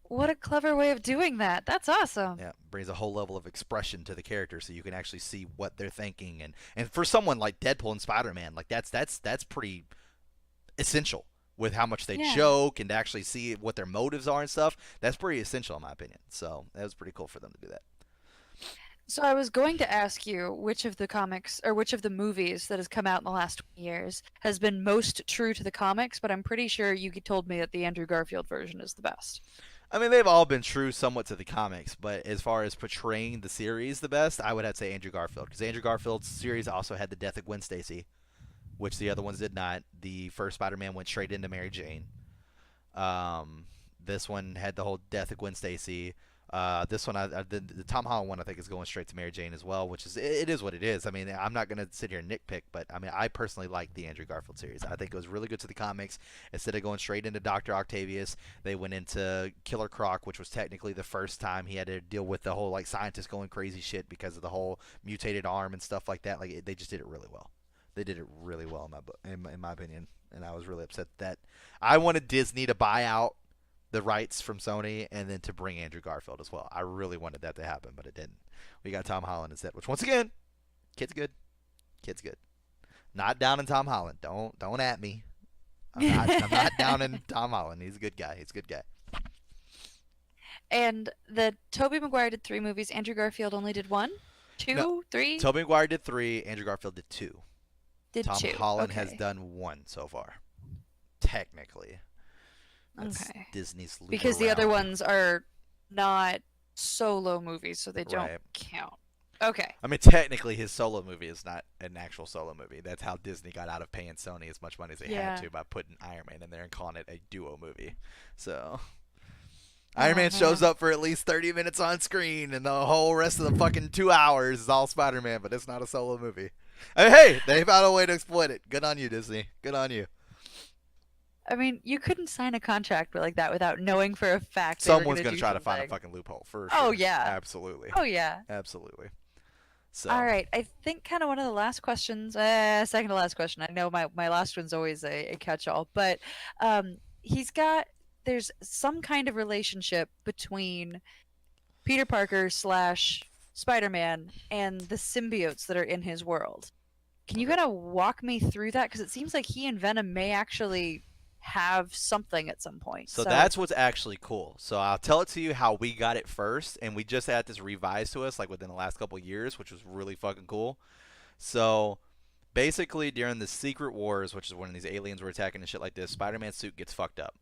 Speaker 1: What a clever way of doing that. That's awesome.
Speaker 2: Yeah, brings a whole level of expression to the character, so you can actually see what they're thinking, and for someone like Deadpool and Spider-Man, like that's pretty essential with how much they
Speaker 1: Yeah.
Speaker 2: joke and to actually see what their motives are and stuff. That's pretty essential in my opinion. So that was pretty cool for them to do that.
Speaker 1: So I was going to ask you which of the comics or which of the movies that has come out in the last 20 years has been most true to the comics, but I'm pretty sure you told me that the Andrew Garfield version is the best.
Speaker 2: I mean, they've all been true somewhat to the comics, but as far as portraying the series the best, I would have to say Andrew Garfield, because Andrew Garfield's series also had the death of Gwen Stacy, which the other ones did not. The first Spider-Man went straight into Mary Jane. This one had the whole death of Gwen Stacy. This one, the Tom Holland one, I think is going straight to Mary Jane as well, which is it is what it is. I mean, I'm not gonna sit here and nitpick, but I mean, I personally like the Andrew Garfield series. I think it was really good to the comics. Instead of going straight into Doctor Octavius, they went into Killer Croc, which was technically the first time he had to deal with the whole like scientists going crazy shit because of the whole mutated arm and stuff like that. Like they just did it really well. They did it really well in my opinion, and I was really upset that I wanted Disney to buy out the rights from Sony and then to bring Andrew Garfield as well. I really wanted that to happen, but it didn't. We got Tom Holland instead, which once again, kid's good. Kid's good. Not down in Tom Holland. Don't at me. I'm not down in Tom Holland. He's a good guy. He's a good guy.
Speaker 1: And the Tobey Maguire did 3 movies, Andrew Garfield only did 1, 2,
Speaker 2: No.
Speaker 1: 3,
Speaker 2: Tobey Maguire did 3. Andrew Garfield did 2.
Speaker 1: did
Speaker 2: Tom
Speaker 1: 2.
Speaker 2: Holland has
Speaker 1: Okay.
Speaker 2: done 1 so far. Technically. That's
Speaker 1: Okay.
Speaker 2: Disney's loop
Speaker 1: Because the other
Speaker 2: around.
Speaker 1: ones are not solo movies, so they don't
Speaker 2: Right.
Speaker 1: count. Okay.
Speaker 2: I mean, technically, his solo movie is not an actual solo movie. That's how Disney got out of paying Sony as much money as they
Speaker 1: Yeah.
Speaker 2: had to by putting Iron Man in there and calling it a duo movie. So,
Speaker 1: Oh,
Speaker 2: Iron Man shows
Speaker 1: man.
Speaker 2: up for at least 30 minutes on screen, and the whole rest of the fucking 2 hours is all Spider Man, but it's not a solo movie. I mean, hey, they found a way to exploit it. Good on you, Disney. Good on you.
Speaker 1: I mean, you couldn't sign a contract like that without knowing for a fact they were
Speaker 2: Someone's
Speaker 1: gonna
Speaker 2: going to
Speaker 1: do
Speaker 2: try to find a
Speaker 1: something.
Speaker 2: fucking loophole, for
Speaker 1: Oh,
Speaker 2: sure.
Speaker 1: yeah.
Speaker 2: Absolutely.
Speaker 1: Oh yeah.
Speaker 2: Absolutely. So,
Speaker 1: All right. I think kind of one of the last questions, second to last question. I know my last one's always a catch-all, but he's got there's some kind of relationship between Peter Parker slash Spider-Man and the symbiotes that are in his world. Can you
Speaker 2: Okay.
Speaker 1: kind of walk me through that? Because it seems like he and Venom may actually have something at some point.
Speaker 2: So that's what's actually cool. So I'll tell it to you how we got it first, and we just had this revised to us like within the last couple of years, which was really fucking cool. So basically, during the Secret Wars, which is when these aliens were attacking and shit like this, Spider-Man's suit gets fucked up,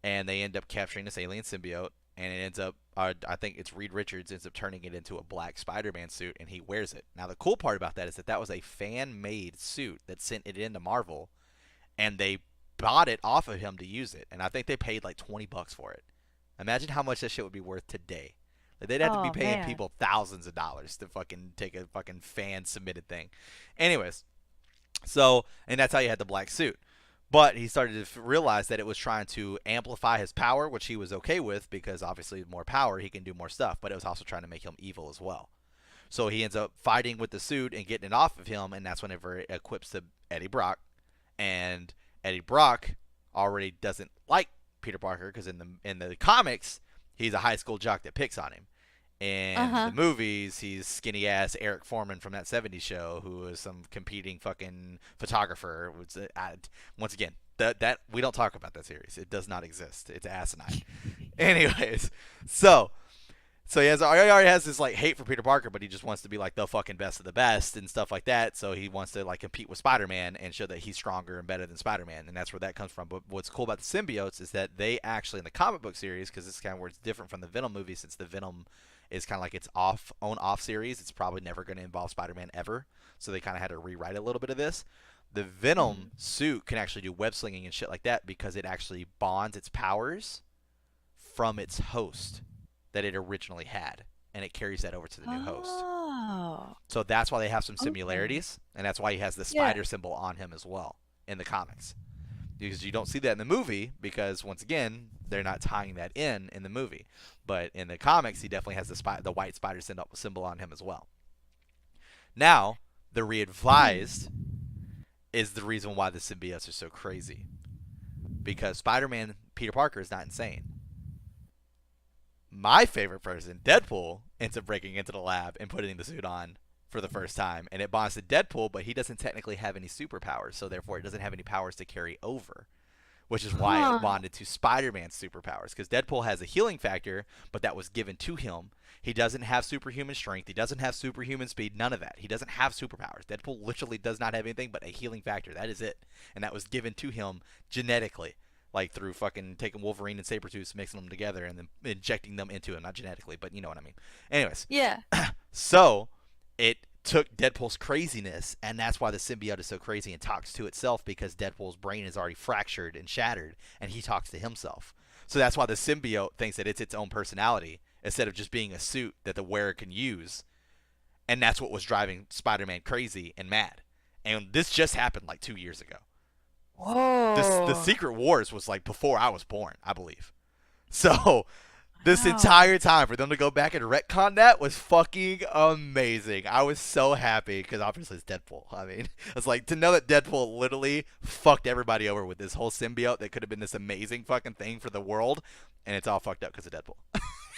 Speaker 2: and they end up capturing this alien symbiote, and it ends up, I think it's Reed Richards ends up turning it into a black Spider-Man suit, and he wears it. Now the cool part about that is that that was a fan-made suit that sent it into Marvel, and they bought it off of him to use it, and I think they paid like $20 for it. Imagine how much that shit would be worth today. Like, they'd have to be
Speaker 1: Oh,
Speaker 2: paying
Speaker 1: man.
Speaker 2: people thousands of dollars to fucking take a fucking fan submitted thing. Anyways, so and that's how you had the black suit. But he started to realize that it was trying to amplify his power, which he was okay with because obviously more power he can do more stuff. But it was also trying to make him evil as well. So he ends up fighting with the suit and getting it off of him, and that's whenever it equips to Eddie Brock, and Eddie Brock already doesn't like Peter Parker because in the comics he's a high school jock that picks on him. In
Speaker 1: Uh-huh.
Speaker 2: the movies, he's skinny ass Eric Foreman from that '70s show, who is some competing fucking photographer. Once again, that we don't talk about that series. It does not exist. It's asinine. Anyways, so So he already has this like hate for Peter Parker, but he just wants to be like the fucking best of the best and stuff like that. So he wants to like compete with Spider-Man and show that he's stronger and better than Spider-Man, and that's where that comes from. But what's cool about the symbiotes is that they actually in the comic book series, because this is kind of where it's different from the Venom movie, since the Venom is kind of like its own series. It's probably never going to involve Spider-Man ever, so they kind of had to rewrite a little bit of this. The Venom suit can actually do web slinging and shit like that because it actually bonds its powers from its host that it originally had, and it carries that over to the new host.
Speaker 1: Oh.
Speaker 2: So that's why they have some
Speaker 1: Okay.
Speaker 2: similarities, and that's why he has the
Speaker 1: Yeah.
Speaker 2: spider symbol on him as well in the comics. Because you don't see that in the movie, because once again, they're not tying that in the movie. But in the comics, he definitely has the white spider symbol on him as well. Now, the re-advised is the reason why the symbiotes are so crazy. Because Spider-Man, Peter Parker, is not insane. My favorite person, Deadpool, ends up breaking into the lab and putting the suit on for the first time, and it bonds to Deadpool, but he doesn't technically have any superpowers, so therefore it doesn't have any powers to carry over, which is why
Speaker 1: Huh.
Speaker 2: it bonded to Spider-Man's superpowers, because Deadpool has a healing factor, but that was given to him. He doesn't have superhuman strength. He doesn't have superhuman speed. None of that. He doesn't have superpowers. Deadpool literally does not have anything but a healing factor. That is it, and that was given to him genetically. Like through fucking taking Wolverine and Sabretooth, mixing them together, and then injecting them into him. Not genetically, but you know what I mean. Anyways,
Speaker 1: Yeah.
Speaker 2: so it took Deadpool's craziness, and that's why the symbiote is so crazy and talks to itself, because Deadpool's brain is already fractured and shattered, and he talks to himself. So that's why the symbiote thinks that it's its own personality instead of just being a suit that the wearer can use. And that's what was driving Spider-Man crazy and mad. And this just happened like 2 years ago.
Speaker 1: Whoa.
Speaker 2: The Secret Wars was like before I was born, I believe. So this
Speaker 1: Wow.
Speaker 2: entire time for them to go back and retcon that was fucking amazing. I was so happy because obviously it's Deadpool. I mean, it's like to know that Deadpool literally fucked everybody over with this whole symbiote that could have been this amazing fucking thing for the world, and it's all fucked up because of Deadpool.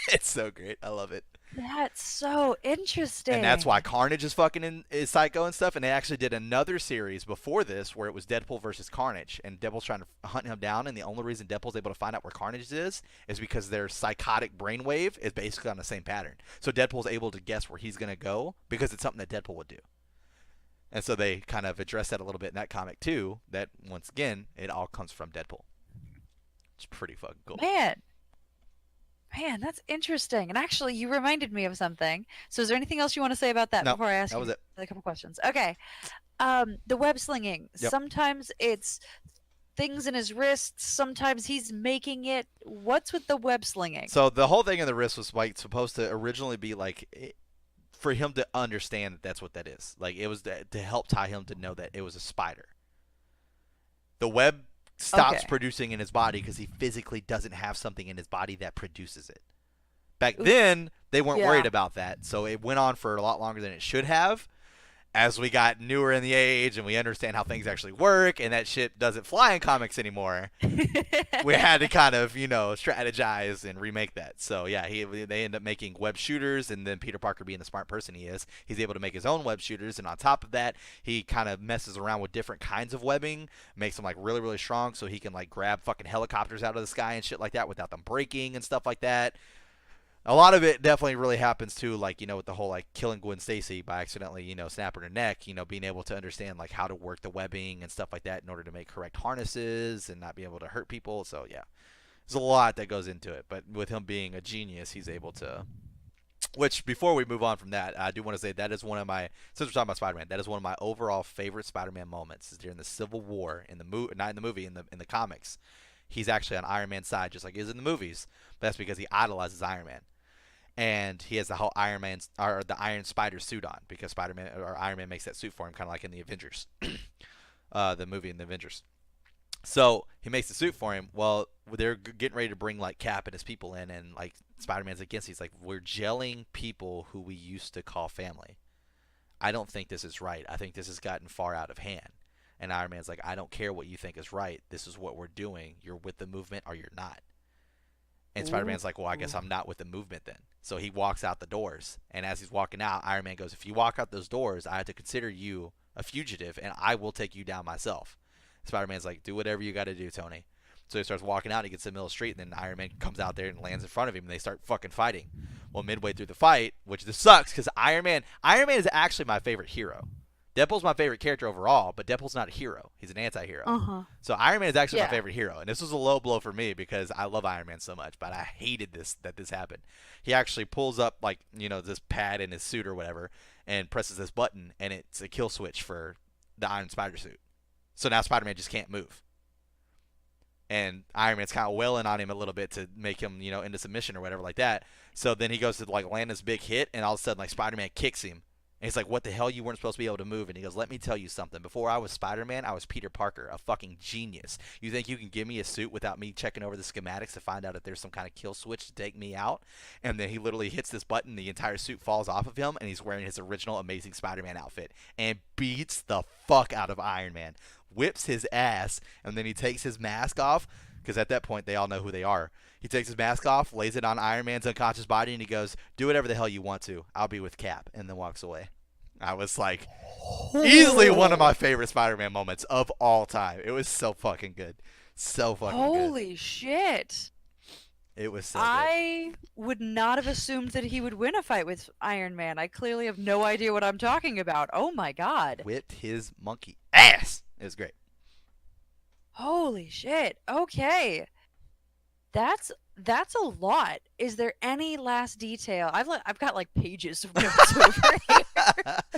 Speaker 2: It's so great. I love it.
Speaker 1: That's so interesting.
Speaker 2: And that's why Carnage is fucking is psycho and stuff. And they actually did another series before this where it was Deadpool versus Carnage, and Deadpool's trying to hunt him down. And the only reason Deadpool's able to find out where Carnage is because their psychotic brainwave is basically on the same pattern. So Deadpool's able to guess where he's gonna go because it's something that Deadpool would do. And so they kind of address that a little bit in that comic too. That once again, it all comes from Deadpool. It's pretty fucking cool.
Speaker 1: Man, that's interesting. And actually, you reminded me of something. So, is there anything else you want to say about that
Speaker 2: No,
Speaker 1: before I ask
Speaker 2: that
Speaker 1: you
Speaker 2: was it.
Speaker 1: a couple questions? Okay. The web slinging.
Speaker 2: Yep.
Speaker 1: Sometimes it's things in his wrists. Sometimes he's making it. What's with the web slinging?
Speaker 2: So the whole thing in the wrist was like supposed to originally be like for him to understand that that's what that is. Like it was to help tie him to know that it was a spider. The web stops
Speaker 1: Okay.
Speaker 2: producing in his body because he physically doesn't have something in his body that produces it. Back
Speaker 1: Oof.
Speaker 2: then, they weren't
Speaker 1: Yeah.
Speaker 2: worried about that, so it went on for a lot longer than it should have. As we got newer in the age and we understand how things actually work, and that shit doesn't fly in comics anymore, we had to kind of, strategize and remake that. So yeah, they end up making web shooters, and then Peter Parker, being the smart person he is, he's able to make his own web shooters, and on top of that, he kind of messes around with different kinds of webbing, makes them like really, really strong, so he can like grab fucking helicopters out of the sky and shit like that without them breaking and stuff like that. A lot of it definitely really happens too, like, with the whole like killing Gwen Stacy by accidentally, snapping her neck, being able to understand like how to work the webbing and stuff like that in order to make correct harnesses and not be able to hurt people. So yeah, there's a lot that goes into it, but with him being a genius, he's able to. Which, before we move on from that, I do want to say that is one of my, since we're talking about Spider-Man, that is one of my overall favorite Spider-Man moments is during the Civil War in the not in the movie, in the comics. He's actually on Iron Man's side, just like he is in the movies, but that's because he idolizes Iron Man. And he has the whole the Iron Spider suit on because Spider-Man or Iron Man makes that suit for him, kind of like in the Avengers, the movie in the Avengers. So he makes the suit for him. Well, they're getting ready to bring like Cap and his people in, and like Spider-Man's against. He's like, we're gelling people who we used to call family. I don't think this is right. I think this has gotten far out of hand. And Iron Man's like, I don't care what you think is right. This is what we're doing. You're with the movement or you're not. And Spider-Man's like, well, I guess I'm not with the movement then. So he walks out the doors. And as he's walking out, Iron Man goes, if you walk out those doors, I have to consider you a fugitive, and I will take you down myself. Spider-Man's like, do whatever you got to do, Tony. So he starts walking out, and he gets to the middle of the street, and then Iron Man comes out there and lands in front of him, and they start fucking fighting. Well, midway through the fight, which this sucks because Iron Man is actually my favorite hero. Deadpool's my favorite character overall, but Deadpool's not a hero. He's an anti-hero.
Speaker 1: Uh-huh.
Speaker 2: So Iron Man is actually
Speaker 1: Yeah.
Speaker 2: my favorite hero, and this was a low blow for me because I love Iron Man so much, but I hated that this happened. He actually pulls up like this pad in his suit or whatever, and presses this button, and it's a kill switch for the Iron Spider suit. So now Spider-Man just can't move, and Iron Man's kind of wailing on him a little bit to make him into submission or whatever like that. So then he goes to like land this big hit, and all of a sudden like Spider-Man kicks him. And he's like, what the hell? You weren't supposed to be able to move. And he goes, let me tell you something. Before I was Spider-Man, I was Peter Parker, a fucking genius. You think you can give me a suit without me checking over the schematics to find out if there's some kind of kill switch to take me out? And then he literally hits this button. The entire suit falls off of him, and he's wearing his original Amazing Spider-Man outfit and beats the fuck out of Iron Man. Whips his ass, and then he takes his mask off because at that point they all know who they are. He takes his mask off, lays it on Iron Man's unconscious body, and he goes, do whatever the hell you want to. I'll be with Cap, and then walks away. I was like, easily one of my favorite Spider-Man moments of all time. It was so fucking good. So fucking good.
Speaker 1: Holy shit.
Speaker 2: It was so good.
Speaker 1: I would not have assumed that he would win a fight with Iron Man. I clearly have no idea what I'm talking about. Oh my god.
Speaker 2: Whipped his monkey ass. It was great.
Speaker 1: Holy shit. Okay. That's a lot. Is there any last detail? I've got like pages of notes over here.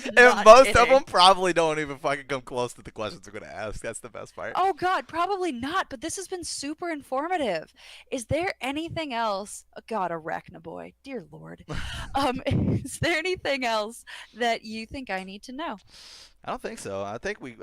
Speaker 2: And
Speaker 1: Not
Speaker 2: most of
Speaker 1: kidding.
Speaker 2: them probably don't even fucking come close to the questions we're going to ask. That's the best part.
Speaker 1: Oh god, probably not, but this has been super informative. Is there anything else? Oh, god, Arachna boy. Dear lord. Is there anything else that you think I need to know?
Speaker 2: I don't think so. I think we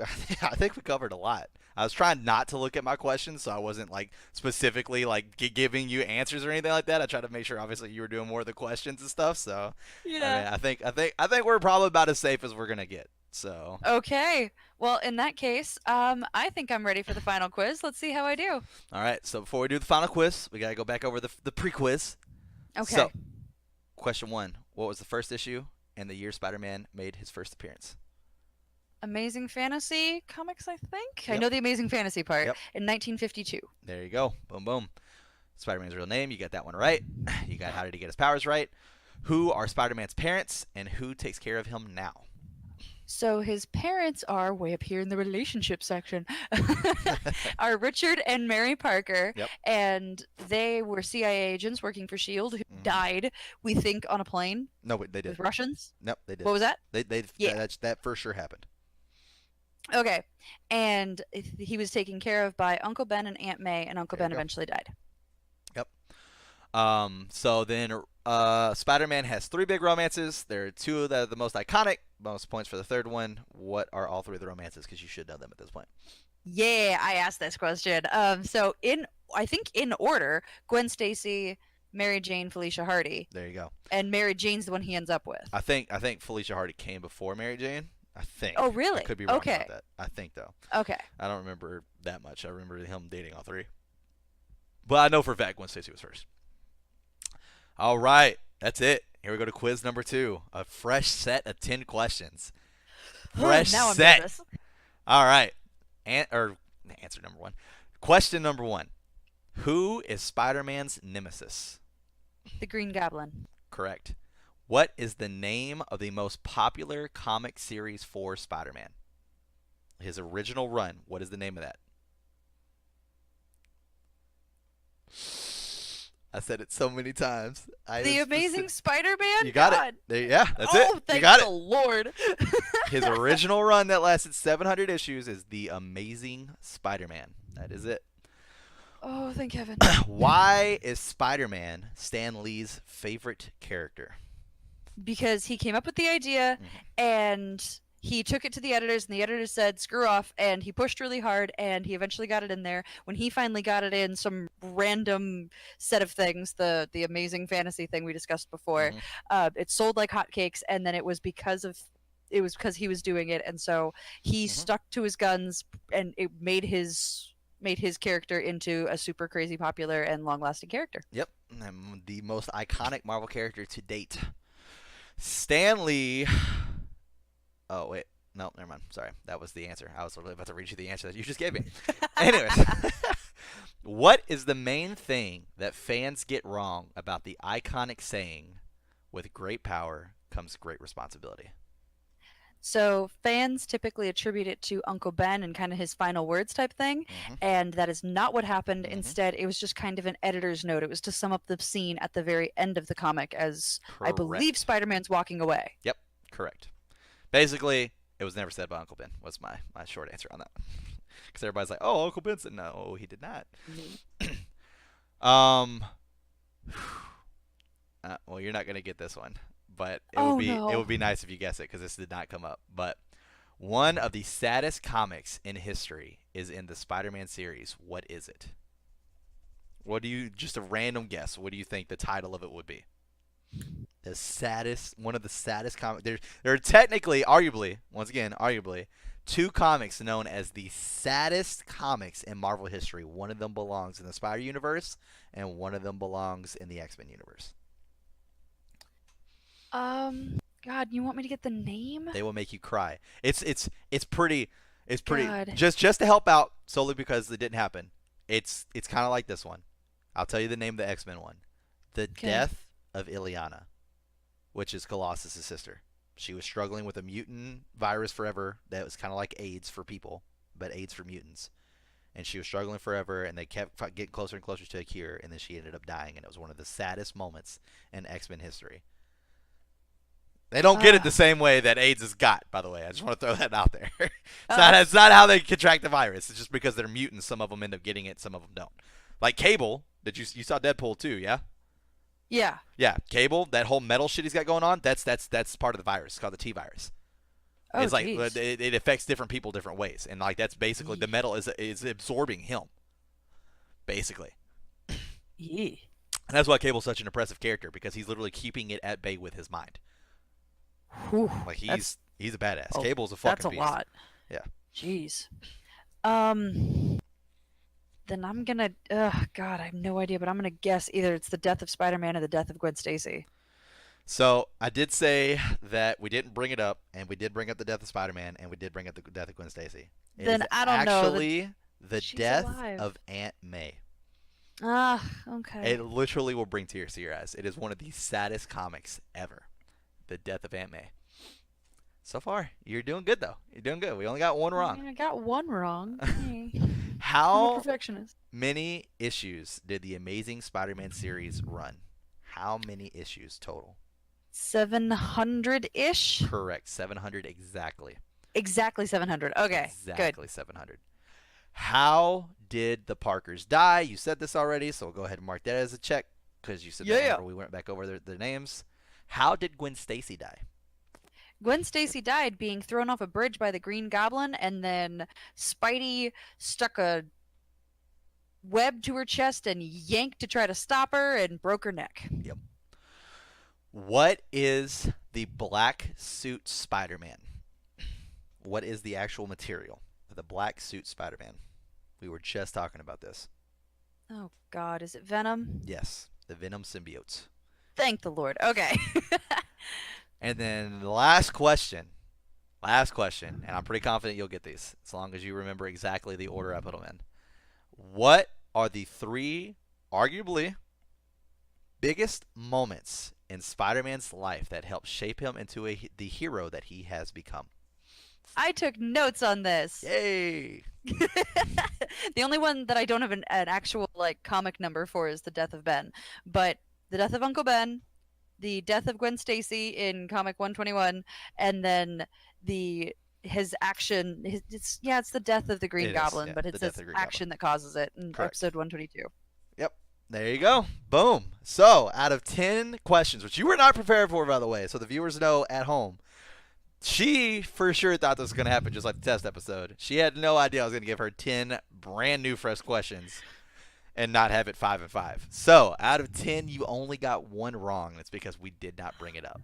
Speaker 2: covered a lot. I was trying not to look at my questions, so I wasn't like specifically like giving you answers or anything like that. I tried to make sure, obviously, you were doing more of the questions and stuff. So
Speaker 1: Yeah.
Speaker 2: I mean, I think we're probably about as safe as we're gonna get. So
Speaker 1: Okay. Well, in that case, I think I'm ready for the final quiz. Let's see how I do.
Speaker 2: all right. So before we do the final quiz, we gotta go back over the pre-quiz.
Speaker 1: Okay.
Speaker 2: So, question 1: what was the first issue and the year Spider-Man made his first appearance?
Speaker 1: Amazing Fantasy comics, I think. I
Speaker 2: Yep.
Speaker 1: know the Amazing Fantasy part.
Speaker 2: Yep.
Speaker 1: In 1952.
Speaker 2: There you go. Boom, boom. Spider-Man's real name. You got that one right. You got how did he get his powers right. Who are Spider-Man's parents, and who takes care of him now?
Speaker 1: So his parents are way up here in the relationship section. Are Richard and Mary Parker,
Speaker 2: Yep.
Speaker 1: and they were CIA agents working for Shield who
Speaker 2: Mhm.
Speaker 1: died, we think, on a plane
Speaker 2: No, wait, they did.
Speaker 1: with Russians.
Speaker 2: Nope, they did.
Speaker 1: What was that?
Speaker 2: They
Speaker 1: Yeah.
Speaker 2: that for sure happened.
Speaker 1: Okay, and he was taken care of by Uncle Ben and Aunt May, and Uncle
Speaker 2: There you
Speaker 1: Ben
Speaker 2: go.
Speaker 1: eventually died.
Speaker 2: So then Spider-Man has 3 big romances. There are 2 that are the most iconic. Bonus points for the third one. What are all 3 of the romances? Because you should know them at this point.
Speaker 1: Yeah, I asked this question. So I think in order, Gwen Stacy, Mary Jane, Felicia Hardy,
Speaker 2: There you go.
Speaker 1: and Mary Jane's the one he ends up with.
Speaker 2: I think Felicia Hardy came before Mary Jane. I think.
Speaker 1: Oh, really?
Speaker 2: I could be wrong
Speaker 1: Okay.
Speaker 2: about that. I think though.
Speaker 1: Okay.
Speaker 2: I don't remember that much. I remember him dating all 3. But I know for a fact Gwen Stacy was first. All right, that's it. Here we go to quiz number 2. A fresh set of 10 questions. Fresh
Speaker 1: now I'm
Speaker 2: set.
Speaker 1: nervous.
Speaker 2: All right. Answer number 1. Question number 1. Who is Spider-Man's nemesis?
Speaker 1: The Green Goblin.
Speaker 2: Correct. What is the name of the most popular comic series for Spider-Man? His original run. What is the name of that? I said it so many times.
Speaker 1: The Amazing Spider-Man?
Speaker 2: You got
Speaker 1: God.
Speaker 2: it. There, yeah, that's
Speaker 1: Oh,
Speaker 2: it.
Speaker 1: thank
Speaker 2: You got
Speaker 1: the
Speaker 2: it.
Speaker 1: Lord.
Speaker 2: His original run that lasted 700 issues is The Amazing Spider-Man. That is it.
Speaker 1: Oh, thank heaven.
Speaker 2: Why is Spider-Man Stan Lee's favorite character?
Speaker 1: Because he came up with the idea and he took it to the editors, and the editors said, screw off, and he pushed really hard, and he eventually got it in there. When he finally got it in some random set of things, the Amazing Fantasy thing we discussed before, it sold like hotcakes, and then it was because he was doing it, and so he stuck to his guns, and it made his character into a super crazy popular and long-lasting character.
Speaker 2: Yep, the most iconic Marvel character to date. Stan Lee. Oh, wait. No, never mind. Sorry. That was the answer. I was literally about to read you the answer that you just gave me. Anyways. What is the main thing that fans get wrong about the iconic saying, "With great power comes great responsibility"?
Speaker 1: So fans typically attribute it to Uncle Ben and kind of his final words type thing,
Speaker 2: Mm-hmm.
Speaker 1: and that is not what happened.
Speaker 2: Mm-hmm.
Speaker 1: Instead, it was just kind of an editor's note. It was to sum up the scene at the very end of the comic as I believe
Speaker 2: Correct.
Speaker 1: Spider-Man's walking away.
Speaker 2: Yep, correct. Basically, it was never said by Uncle Ben. Was my short answer on that one. Because everybody's like, "Oh, Uncle Ben said no, he did not." Um, well, you're not gonna get this one, but
Speaker 1: Oh
Speaker 2: it
Speaker 1: no.
Speaker 2: would be nice if you guess it because this did not come up. But one of the saddest comics in history is in the Spider-Man series. What is it? What do you just a random guess? What do you think the title of it would be? The saddest, one of the saddest comics. There are technically, arguably, once again, arguably, two comics known as the saddest comics in Marvel history. One of them belongs in the Spider Universe, and one of them belongs in the X-Men universe.
Speaker 1: God, you want me to get the name?
Speaker 2: They will make you cry. It's pretty. It's pretty.
Speaker 1: God.
Speaker 2: Just to help out solely because it didn't happen. It's kind of like this one. I'll tell you the name of the X-Men one. The
Speaker 1: Okay.
Speaker 2: Death of Ileana, which is Colossus' sister. She was struggling with a mutant virus forever that was kind of like AIDS for people, but AIDS for mutants. And she was struggling forever, and they kept getting closer and closer to a cure, and then she ended up dying, and it was one of the saddest moments in X-Men history. They don't get it the same way that AIDS is got, by the way. I just want to throw that out there. It's not how they contract the virus. It's just because they're mutants. Some of them end up getting it, some of them don't. Like Cable, you saw Deadpool too, yeah?
Speaker 1: Yeah.
Speaker 2: Yeah, Cable, that whole metal shit he's got going on, that's part of the virus. It's called the T virus.
Speaker 1: Oh,
Speaker 2: It's like
Speaker 1: jeez.
Speaker 2: it affects different people different ways, and like that's basically the metal is absorbing him, basically.
Speaker 1: Yee.
Speaker 2: And that's why Cable's such an impressive character because he's literally keeping it at bay with his mind.
Speaker 1: Whew.
Speaker 2: Like
Speaker 1: That's
Speaker 2: he's a badass.
Speaker 1: Oh,
Speaker 2: Cable's a
Speaker 1: that's
Speaker 2: fucking
Speaker 1: a
Speaker 2: beast.
Speaker 1: lot.
Speaker 2: Yeah.
Speaker 1: Jeez. Then I'm gonna. God, I have no idea, but I'm gonna guess either it's the death of Spider-Man or the death of Gwen Stacy.
Speaker 2: So I did say that we didn't bring it up, and we did bring up the death of Spider-Man, and we did bring up the death of Gwen Stacy. It
Speaker 1: Then
Speaker 2: is
Speaker 1: I don't know.
Speaker 2: actually the
Speaker 1: She's
Speaker 2: death
Speaker 1: alive.
Speaker 2: of Aunt May.
Speaker 1: Okay.
Speaker 2: It literally will bring tears to your eyes. It is one of the saddest comics ever. The death of Aunt May. So far, you're doing good though. You're doing good. We only got one wrong.
Speaker 1: I got one wrong. Hey. I'm a
Speaker 2: How
Speaker 1: perfectionist.
Speaker 2: many issues did the Amazing Spider-Man series run? How many issues total?
Speaker 1: 700-ish.
Speaker 2: Correct. 700 exactly.
Speaker 1: Exactly 700. Okay.
Speaker 2: Exactly 700. How did the Parkers die? You said this already, so we'll go ahead and mark that as a check because you said that
Speaker 1: Yeah.
Speaker 2: whenever we went back over their names. How did Gwen Stacy die?
Speaker 1: Gwen Stacy died being thrown off a bridge by the Green Goblin, and then Spidey stuck a web to her chest and yanked to try to stop her and broke her neck.
Speaker 2: Yep. What is the black suit Spider-Man? What is the actual material of the black suit Spider-Man? We were just talking about this.
Speaker 1: Oh God, is it Venom?
Speaker 2: Yes, the Venom symbiotes.
Speaker 1: Thank the Lord. Okay.
Speaker 2: And then the last question, and I'm pretty confident you'll get these as long as you remember exactly the order I put them in. What are the three, arguably, biggest moments in Spider-Man's life that helped shape him into the hero that he has become?
Speaker 1: I took notes on this.
Speaker 2: Yay!
Speaker 1: The only one that I don't have an actual like comic number for is the death of Ben, but the death of Uncle Ben, the death of Gwen Stacy in comic 121, and then his action. It's the death of the Green
Speaker 2: It is,
Speaker 1: Goblin,
Speaker 2: yeah,
Speaker 1: but
Speaker 2: the
Speaker 1: it's
Speaker 2: death
Speaker 1: his
Speaker 2: of the Green
Speaker 1: action that causes it in
Speaker 2: Correct.
Speaker 1: episode 122.
Speaker 2: Yep. There you go. Boom. So, out of 10 questions, which you were not prepared for, by the way, so the viewers know at home, she for sure thought this was going to happen just like the test episode. She had no idea I was going to give her 10 brand new fresh questions and not have it 5 and 5. So, out of 10, you only got one wrong. That's because we did not bring it up.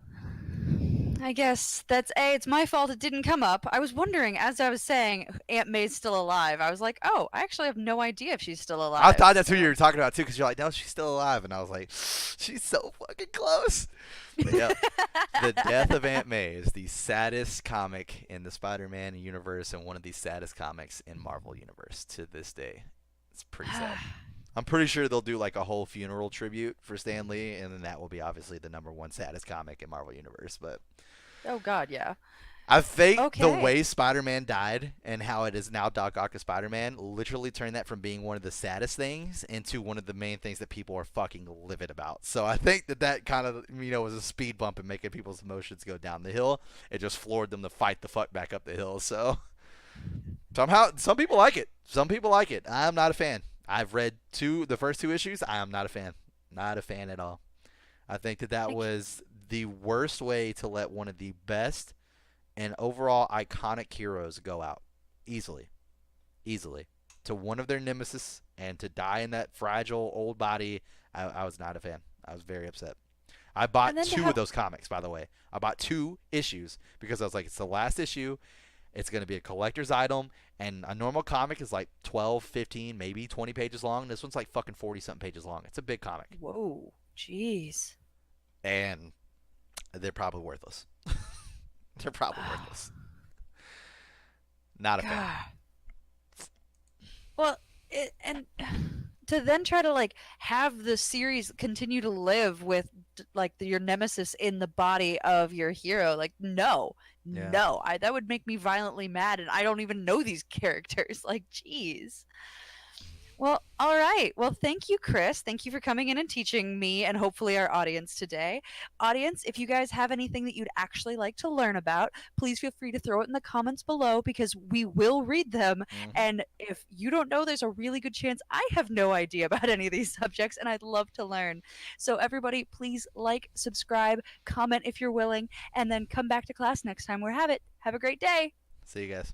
Speaker 1: I guess it's my fault it didn't come up. I was wondering, as I was saying, Aunt May's still alive. I was like, oh, I actually have no idea if she's still alive.
Speaker 2: I thought that's who you were talking about, too, because you're like, no, she's still alive. And I was like, she's so fucking close. But yeah, the death of Aunt May is the saddest comic in the Spider-Man universe and one of the saddest comics in Marvel universe to this day. It's pretty sad. I'm pretty sure they'll do like a whole funeral tribute for Stan Lee, and then that will be obviously the number one saddest comic in Marvel Universe. But
Speaker 1: Oh God, yeah.
Speaker 2: I think the
Speaker 1: Okay.
Speaker 2: way Spider-Man died and how it is now Doc Ock as Spider-Man literally turned that from being one of the saddest things into one of the main things that people are fucking livid about. So I think that kind of was a speed bump in making people's emotions go down the hill. It just floored them to fight the fuck back up the hill. So somehow some people like it. Some people like it. I'm not a fan. I've read the first two issues. I am not a fan. Not a fan at all. I think that
Speaker 1: Like,
Speaker 2: was the worst way to let one of the best and overall iconic heroes go out easily, easily to one of their nemesis and to die in that fragile old body. I was not a fan. I was very upset. I
Speaker 1: and
Speaker 2: bought
Speaker 1: then to
Speaker 2: two of
Speaker 1: have
Speaker 2: those comics, by the way. I bought two issues because I was like, it's the last issue. It's going to be a collector's item, and a normal comic is like 12, 15, maybe 20 pages long. This one's like fucking 40 something pages long. It's a big comic,
Speaker 1: whoa, jeez.
Speaker 2: and they're probably worthless. They're probably worthless. Not a fan.
Speaker 1: God. Well, and to then try to like have the series continue to live with like your nemesis in the body of your hero, like no,
Speaker 2: Yeah.
Speaker 1: no, I that would make me violently mad, and I don't even know these characters. Like, jeez. Well, all right. Well, thank you, Chris. Thank you for coming in and teaching me and hopefully our audience today. Audience, if you guys have anything that you'd actually like to learn about, please feel free to throw it in the comments below because we will read them.
Speaker 2: Hmm.
Speaker 1: And if you don't know, there's a really good chance I have no idea about any of these subjects and I'd love to learn. So, everybody, please like, subscribe, comment if you're willing, and then come back to class next time we have it. Have a great day.
Speaker 2: See you guys.